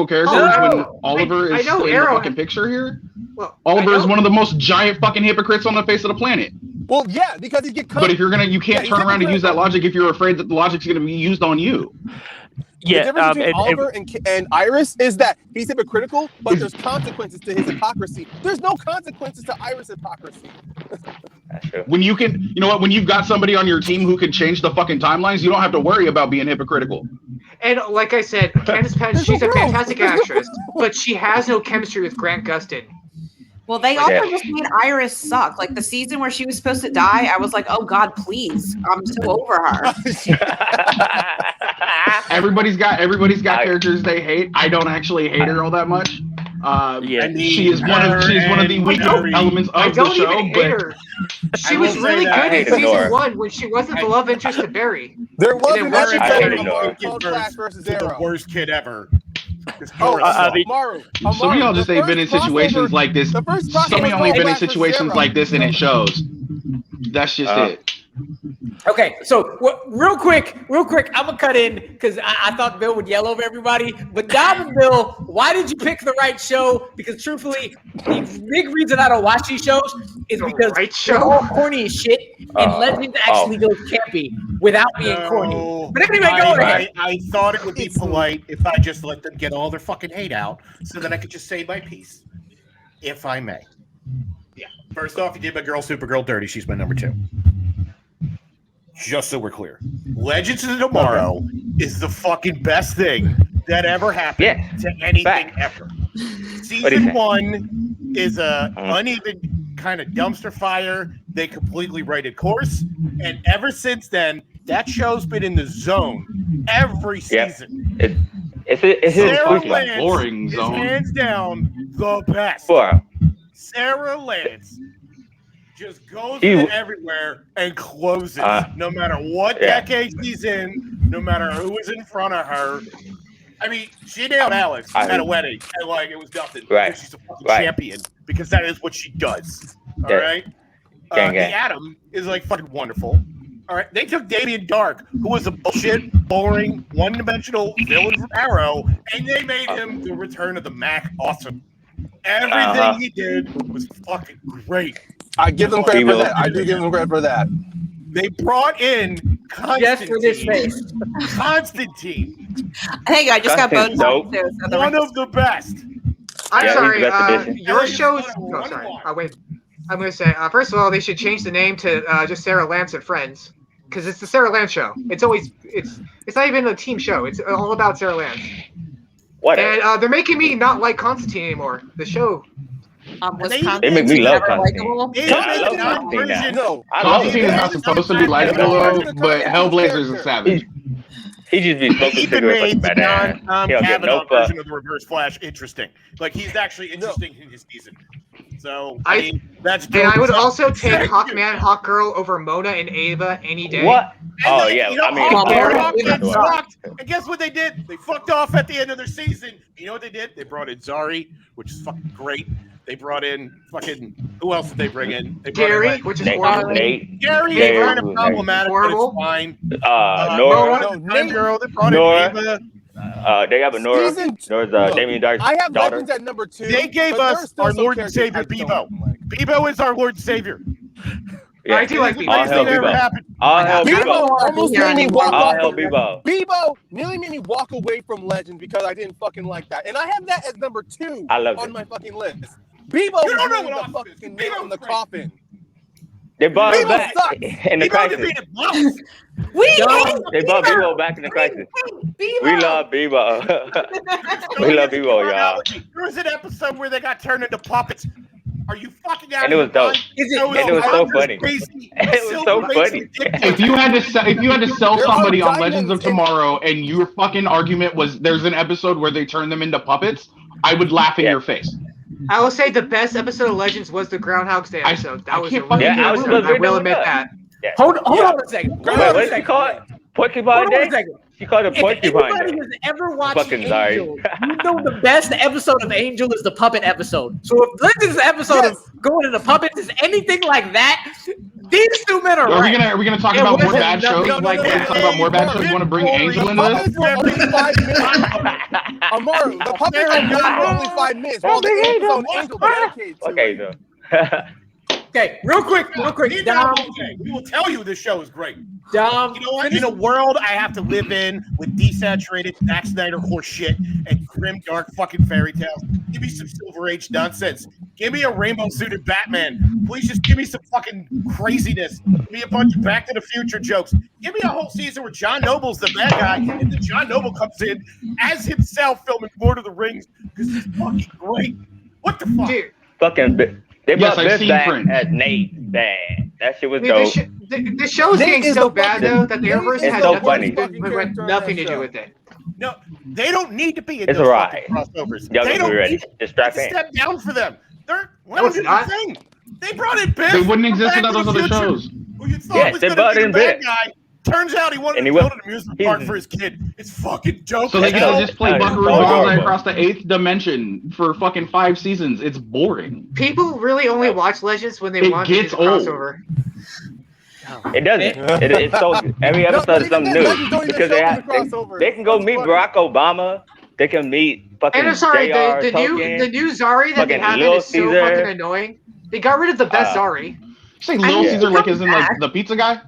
characters when Oliver is in the fucking picture here? Well, Oliver is one of the most giant fucking hypocrites on the face of the planet. Well, yeah, because he get cut. But if you can't turn around and use that logic if you're afraid that the logic's going to be used on you. Yeah, the difference between Oliver and Iris is that he's hypocritical, but there's consequences to his hypocrisy. There's no consequences to Iris' hypocrisy. That's true. When you've got somebody on your team who can change the fucking timelines, you don't have to worry about being hypocritical. And like I said, Candace Patton, she's a fantastic actress, but she has no chemistry with Grant Gustin. Well, they also just made Iris suck. Like the season where she was supposed to die, I was like, oh God, please. I'm so over her. Everybody's got characters they hate. I don't actually hate her all that much. She is one of the weak elements of the show. But she was really good in season 1 when she wasn't the love interest to Barry. There wasn't the worst kid ever. Some of y'all just ain't been in situations like this. Some of y'all ain't been in situations like this, and it shows. That's just it. Okay, so real quick, I'm gonna cut in because I thought Bill would yell over everybody. But Dom and Bill, why did you pick the right show? Because truthfully, the big reason I don't watch these shows is because they're all corny as shit, and Legends actually goes campy without being corny. But anyway, go ahead. I thought it would be polite if I just let them get all their fucking hate out, so that I could just say my piece, if I may. Yeah. First off, you did my girl Supergirl dirty. She's my number 2. Just so we're clear, Legends of Tomorrow is the fucking best thing that ever happened to anything ever. Season 1 is a uneven kind of dumpster fire. They completely righted course, and ever since then, that show's been in the zone every season. It's Lance boring is zone. hands down the best. Sarah Lance just goes in everywhere and closes, no matter what decade she's in, no matter who is in front of her. I mean, she nailed Alex at a wedding, and like it was nothing. Because she's a fucking champion, because that is what she does. All right. The Atom is like fucking wonderful. All right. They took Damien Dark, who was a bullshit, boring, one-dimensional villain from Arrow, and they made him the Return of the Mac awesome. Everything he did was fucking great. I give them credit for that. I do give them credit for that. They brought in Constantine. Hey, I just got bones. One of the best. I'm sorry. Your show's. Oh, sorry. Wait. I'm going to say, first of all, they should change the name to just Sarah Lance and Friends. because it's the Sarah Lance show. It's not even a team show. It's all about Sarah Lance. What? And they're making me not like Constantine anymore. The show. They make me love Constantine. They I love made Constantine now. No, Constantine is not supposed to be likable though, but Hellblazer's a savage. He just be They smoking even cigarettes made like the badass. He don't get no non-Kavanaugh fuck. version of the Reverse Flash interesting. Like, he's actually interesting in his season. So, I- I mean, that's And I would dope. also take Hawkman, Hawkgirl over Mona and Ava any day. What? And Oh like, yeah, you know, I mean, Hawkman oh, sucked. And guess what they did? They fucked off at the end of their season. You know what they did? They brought in Zari, which is fucking great. They brought in fucking, who else did they bring in? They brought Gary, in, like, which is Nate, horrible. Nate, Gary Gary, is kind of problematic, but it's horrible. fine. Nora. No, Nate Girl, they brought in Nora. Ava. They have a Nora. Season Nora's Look, Damien Dark's I have daughter. Legends at number 2. They gave but there are us still our some Lord and Savior, characters I Bebo. don't like. Bebo is our Lord and Savior. Yeah. I do like The Bebo. All greatest hell thing that ever Bebo. happened. All hell Bebo Bebo. almost Yeah, made me walk All off hell of Bebo. Bebo nearly made me walk away from Legend because I didn't fucking like that. And I have that as number 2 I love on it. my fucking list. Bebo You don't was know really what the Office is. fucking nail in the Bebo's coffin. They brought him Bebo back sucks. in the Bebo crisis. defeated Boss. They brought Bebo back in the crisis. We love Bebo. We love Bebo, y'all. There was an episode where they got turned into puppets. Are you fucking out And of it your was dope. mind? And it was so funny. Crazy. It was so funny. If you had to sell There are somebody on diamonds Legends of in- Tomorrow and your fucking argument was there's an episode where they turn them into puppets, I would laugh in Yeah. your face. I will say the best episode of Legends was the Groundhog's Day episode. That was a can't really fucking good Yeah, I was episode. I agreeing will with admit that. that. Yeah. Hold on a second. Hold Wait, on what a did she second. call it? Porcupine Hold on a Day? second. She called it If Porcupine anybody Day. has ever watched Fucking sorry. Angel, you know the best episode of Angel is the puppet episode. So if Legends episode of going into puppets is anything like that, these two men are Are right. we gonna talk It about more wasn't bad shows? nothing Like, like we're that. gonna talk about more bad shows. You want to bring Angel into this? Puppets were only 5 minutes. Amaru, the puppets were only 5 minutes. While the episode Angel dedicated to Okay, it. so. Okay, real quick. Dom, We will tell you this show is great. Dom, You know what? In a world I have to live in with desaturated Zack Snyder horse shit and grim, dark fucking fairy tales, give me some Silver Age nonsense. Give me a rainbow suited Batman. Please just give me some fucking craziness. Give me a bunch of Back to the Future jokes. Give me a whole season where John Noble's the bad guy and then John Noble comes in as himself filming Lord of the Rings because he's fucking great. What the fuck? Dude, Fucking. They Yes, brought I've Biff seen back Fringe. as Nate. Bad. That shit was dude, dope. the show is Nate getting is so the bad fucking- though that the Nate Arrowverse is has so nothing, funny. nothing to do with it. No, they don't need to be in It's those alright. fucking crossovers. Y'all They gonna don't be ready. need it. Just strap It's a in. step down for them. They're No, it's the not. thing. They brought in Biff. They wouldn't exist from without Back those to the other Future, shows. Who you thought Yes, was they going to brought be the in bad Biff. guy. Turns out he wanted And to he build was- an amusement he's- park for his kid. It's fucking dope. So they as get hell. to just play That is Buckaroo so Banzai adorable. across the 8th dimension for fucking 5 seasons. It's boring. People really only watch Legends when they It want to do gets the old. crossover. It doesn't. It's so every episode is something new because they can go meet Barack Obama. They can meet fucking And I'm sorry, J.R. the Tolkien. new Zari that they fucking have in Little is so Caesar. fucking annoying. They got rid of the best Zari. You say Little Yeah. Caesar like isn't like the pizza guy?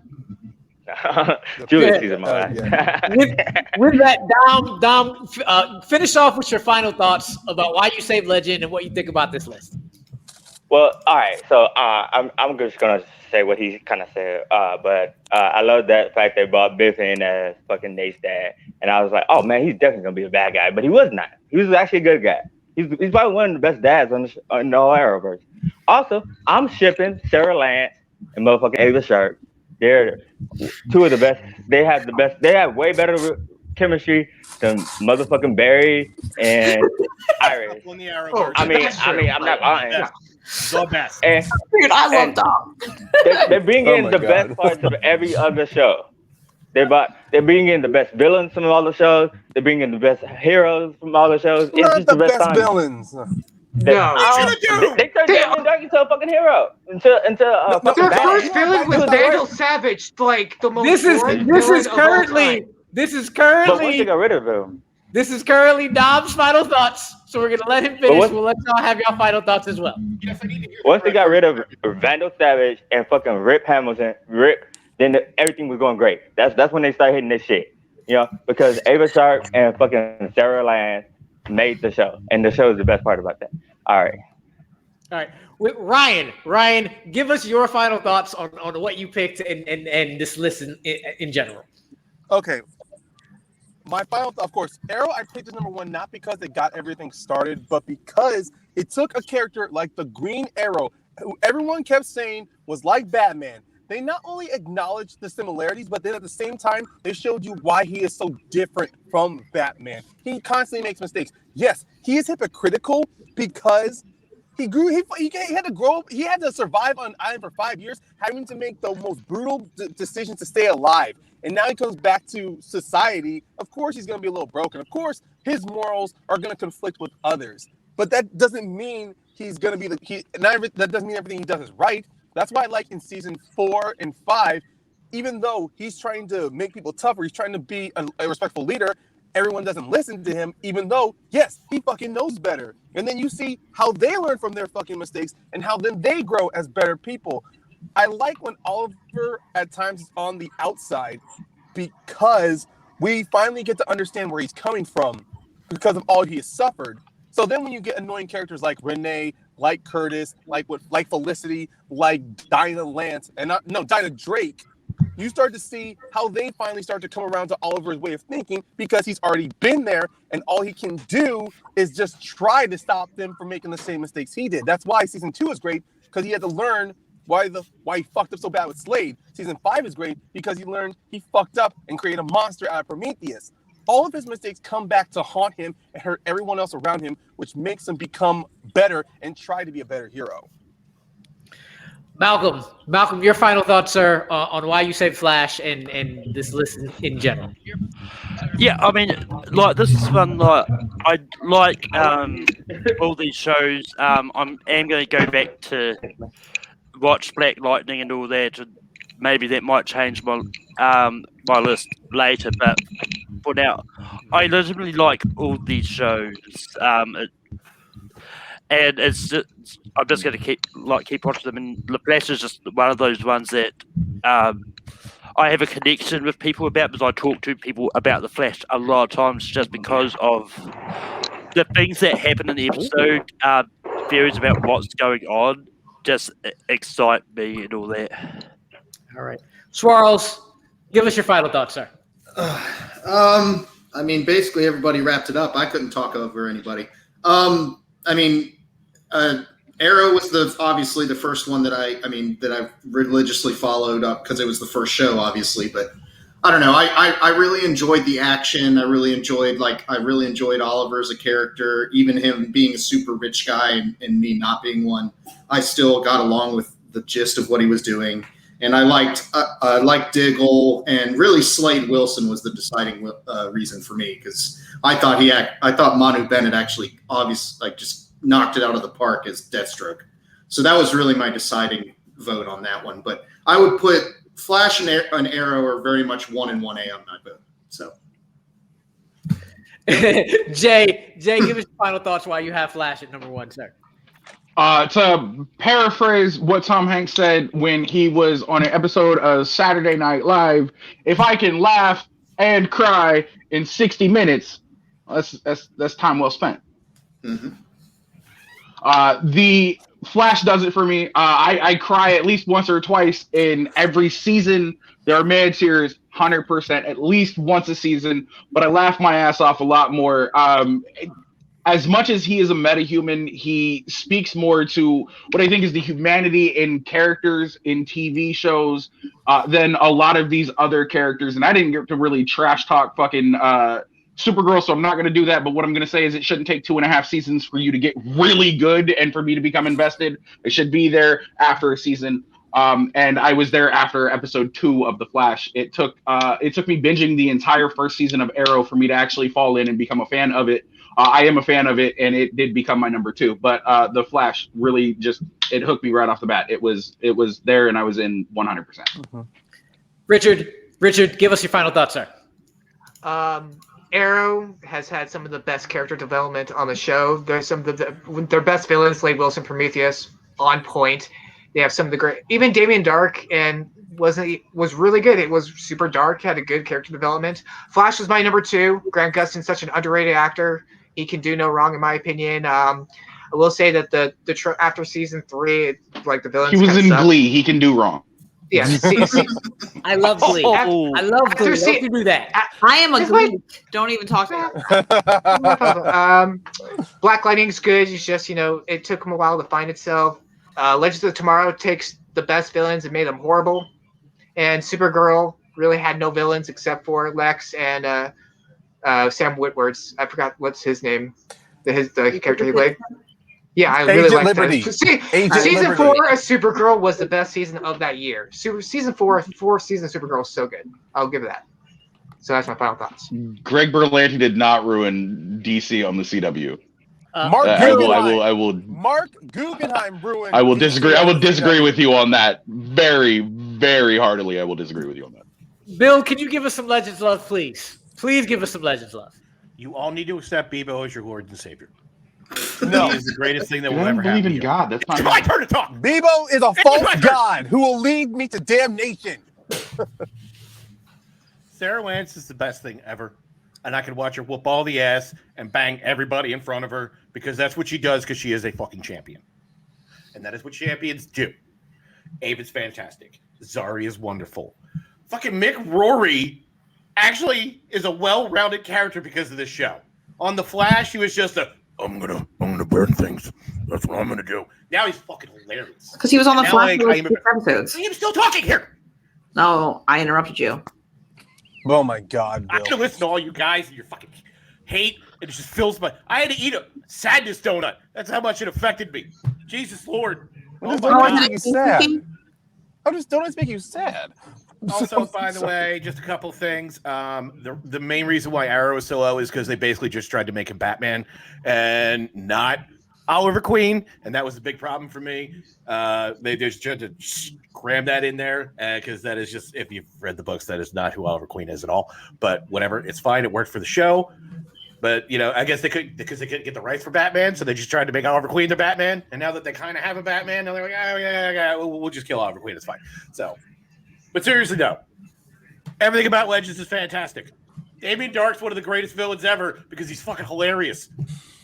Julius Caesar, my bad. with that, Dom, finish off with your final thoughts about why you saved Legend and what you think about this list. Well, all right. So I'm just gonna say what he kind of said. But I love that fact they brought Biff in as fucking Nate's dad, and I was like, oh man, he's definitely gonna be a bad guy. But he was not. He was actually a good guy. He's probably one of the best dads on the whole Arrowverse. Also, I'm shipping Sarah Lance and motherfucking Ava Sharp. They're two of the best. They have the best. They have way better chemistry than motherfucking Barry and Iris. On the Arrowverse. I mean, I'm not lying. Yeah. The best. And, Dude, I love and Dom. they bring Oh in my the God. best parts of every other show. They bring in the best villains from all the shows. They bring in the best heroes from all the shows. It's Not just the the best best time. villains. They turned Damien Dark into a fucking hero. Into fucking Their bad. first villain was Vandal Savage, like the most This is boring villain of all currently time. this is But once they currently got rid of him, this is currently Dom's final thoughts. So we're gonna let him But finish. what- We'll let y'all have your final thoughts as well. once they got rid of Vandal Savage and fucking Rip Hamilton, then everything was going great. That's when they started hitting this shit. You know, because Ava Sharp and fucking Sarah Lance made the show, and the show is the best part about that. All right. All right, Ryan, give us your final thoughts on what you picked and this list in general. Okay. My final, of course, Arrow, I picked as number one, not because it got everything started, but because it took a character like the Green Arrow, who everyone kept saying was like Batman. They not only acknowledged the similarities, but then at the same time, they showed you why he is so different from Batman. He constantly makes mistakes. Yes, he is hypocritical because he grew. He had to grow. He had to survive on an island for 5 years, having to make the most brutal decisions to stay alive. And now he comes back to society. Of course, he's going to be a little broken. Of course, his morals are going to conflict with others. But that doesn't mean he's going to be that doesn't mean everything he does is right. That's why I like in season 4 and 5, even though he's trying to make people tougher, he's trying to be a respectful leader. Everyone doesn't listen to him, even though, yes, he fucking knows better. And then you see how they learn from their fucking mistakes and how then they grow as better people. I like when Oliver at times is on the outside because we finally get to understand where he's coming from because of all he has suffered. So then when you get annoying characters like Renee, like Curtis, like Felicity, like Dinah Drake, you start to see how they finally start to come around to Oliver's way of thinking because he's already been there and all he can do is just try to stop them from making the same mistakes he did. That's why season 2 is great, because he had to learn why he fucked up so bad with Slade. Season 5 is great because he learned he fucked up and created a monster out of Prometheus. All of his mistakes come back to haunt him and hurt everyone else around him, which makes him become better and try to be a better hero. Malcolm, your final thoughts, sir, on why you saved Flash and this list in general. Yeah, I mean, like, this is one, like, I like all these shows. I am going to go back to watch Black Lightning and all that. Maybe that might change my my list later, but for now, I literally like all these shows. And it's just, I'm just going to keep watching them. And The Flash is just one of those ones that I have a connection with people about, because I talk to people about The Flash a lot of times just because of the things that happen in the episode. Theories about what's going on just excite me and all that. All right. Swirls, give us your final thoughts, sir. I mean, basically everybody wrapped it up. I couldn't talk over anybody. I mean, Arrow was obviously the first one that I religiously followed up because it was the first show, obviously. But I don't know. I really enjoyed the action. I really enjoyed Oliver as a character, even him being a super rich guy and me not being one. I still got along with the gist of what he was doing. And I liked Diggle, and really Slade Wilson was the deciding reason for me, because I thought Manu Bennett actually just knocked it out of the park as Deathstroke. So that was really my deciding vote on that one. But I would put Flash and Arrow are very much 1 and 1A on my vote. So Jay, give us your final thoughts why you have Flash at number 1, sir. To paraphrase what Tom Hanks said when he was on an episode of Saturday Night Live, if I can laugh and cry in 60 minutes, that's time well spent. Mm-hmm. The Flash does it for me. I cry at least once or twice in every season. There are mad tears, 100%, at least once a season, but I laugh my ass off a lot more. As much as he is a metahuman, he speaks more to what I think is the humanity in characters in TV shows than a lot of these other characters. And I didn't get to really trash talk fucking Supergirl, so I'm not going to do that. But what I'm going to say is it shouldn't take 2.5 seasons for you to get really good and for me to become invested. It should be there after a season. And I was there after episode 2 of The Flash. It took me binging the entire first season of Arrow for me to actually fall in and become a fan of it. I am a fan of it, and it did become my number 2. But The Flash really it hooked me right off the bat. It was there, and I was in 100%. Mm-hmm. Richard, give us your final thoughts, sir. Arrow has had some of the best character development on the show. There's some of their best villains, Slade Wilson, Prometheus, on point. They have some of the great, even Damien Dark, and was really good. It was super dark, had a good character development. Flash was my number 2. Grant Gustin's such an underrated actor. He can do no wrong, in my opinion. I will say that after season 3, like the villains. He was in sucked. Glee. He can do wrong. Yeah, I love Glee. I love Glee. Don't you do that? I am a Glee. Don't even talk to me. Black Lightning's good. It's just, it took him a while to find itself. Legends of Tomorrow takes the best villains and made them horrible. And Supergirl really had no villains except for Lex and Sam Witwer's. I forgot what's his name. The character he played. Yeah, I really liked that. Season 4 of Supergirl was the best season of that year. Season 4 of Supergirl was so good. I'll give it that. So that's my final thoughts. Greg Berlanti did not ruin DC on the CW. Mark Guggenheim ruined. I will disagree. I will disagree with you on that very, very heartily. I will disagree with you on that. Bill, can you give us some Legends love, please? Please give us some Legends love. You all need to accept Bebo as your Lord and Savior. No, he is the greatest thing that will I don't ever happen. believe in God. That's not It's my turn to talk. Bebo is a false god who will lead me to damnation. Sarah Lance is the best thing ever, and I could watch her whoop all the ass and bang everybody in front of her because that's what she does because she is a fucking champion, and that is what champions do. Abe is fantastic. Zari is wonderful. Fucking Mick Rory actually is a well-rounded character because of this show. On The Flash, he was just I'm gonna burn things. That's what I'm gonna do. Now he's fucking hilarious. Because he was on The Flash for like, 6 episodes. I'm still talking here. No, I interrupted you. Oh my God, Bill. I can listen to all you guys and your fucking hate. It just fills my. I had to eat a sadness donut. That's how much it affected me. Jesus Lord. What does make you sad? How does donuts make you sad? Also, by the way, just a couple things. The main reason why Arrow is so low is because they basically just tried to make him Batman and not Oliver Queen, and that was a big problem for me. They just tried to cram that in there because that is just, if you've read the books, that is not who Oliver Queen is at all. But whatever, it's fine. It worked for the show. But I guess they couldn't get the rights for Batman, so they just tried to make Oliver Queen their Batman. And now that they kind of have a Batman, they're like, oh yeah, we'll just kill Oliver Queen. It's fine. So. But seriously, no. Everything about Legends is fantastic. Damien Dark's one of the greatest villains ever because he's fucking hilarious.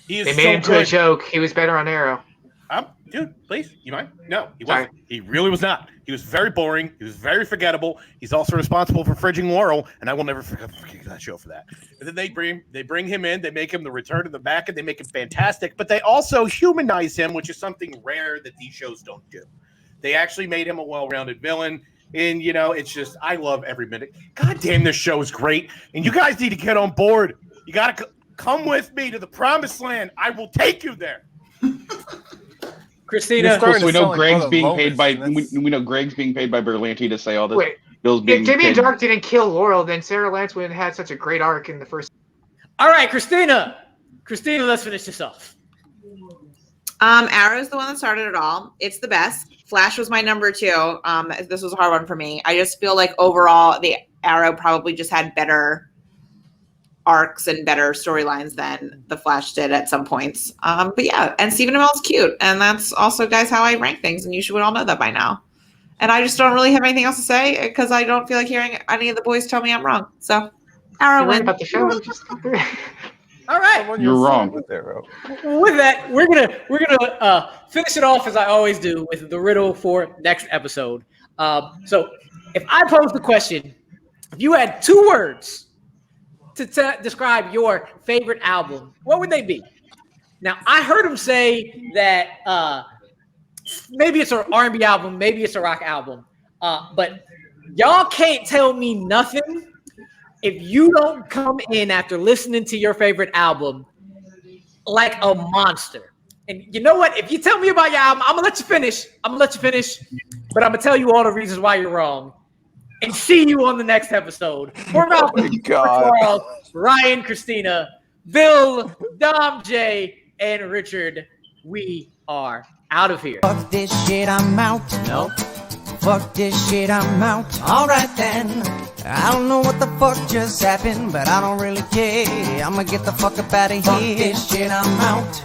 He is they made him to a joke. He was better on Arrow. Dude, please, you mind? No, he wasn't. He really was not. He was very boring. He was very forgettable. He's also responsible for fridging Laurel, and I will never forget that show for that. And then they bring him in. They make him the return of the Mac, and they make him fantastic. But they also humanize him, which is something rare that these shows don't do. They actually made him a well-rounded villain. And, it's just, I love every minute. God damn, this show is great. And you guys need to get on board. You got to come with me to the promised land. I will take you there. Christina. So we know Greg's being paid by Berlanti to say all this. Wait, if Damien Dark didn't kill Laurel, then Sarah Lance would have had such a great arc in the first. All right, Christina. Christina, let's finish this off. Arrow's the one that started it all. It's the best. Flash was my number 2. This was a hard one for me. I just feel like overall the Arrow probably just had better arcs and better storylines than the Flash did at some points. But yeah, and Stephen Amell's cute. And that's also, guys, how I rank things. And you should all know that by now. And I just don't really have anything else to say because I don't feel like hearing any of the boys tell me I'm wrong. So Arrow wins. About the show. All right, you're wrong. With that, we're gonna finish it off as I always do with the riddle for next episode. So, if I pose the question, if you had 2 words to describe your favorite album, what would they be? Now, I heard him say that maybe it's an R&B album, maybe it's a rock album, but y'all can't tell me nothing if you don't come in after listening to your favorite album like a monster. And you know what? If you tell me about your album, I'm going to let you finish. But I'm going to tell you all the reasons why you're wrong. And see you on the next episode. For Malcolm, Charles, Ryan, Christina, Bill, Dom J, and Richard, we are out of here. Fuck this shit, I'm out. Nope. Fuck this shit, I'm out. Alright then. I don't know what the fuck just happened, but I don't really care. I'ma get the fuck up out of here. Fuck this shit, I'm out.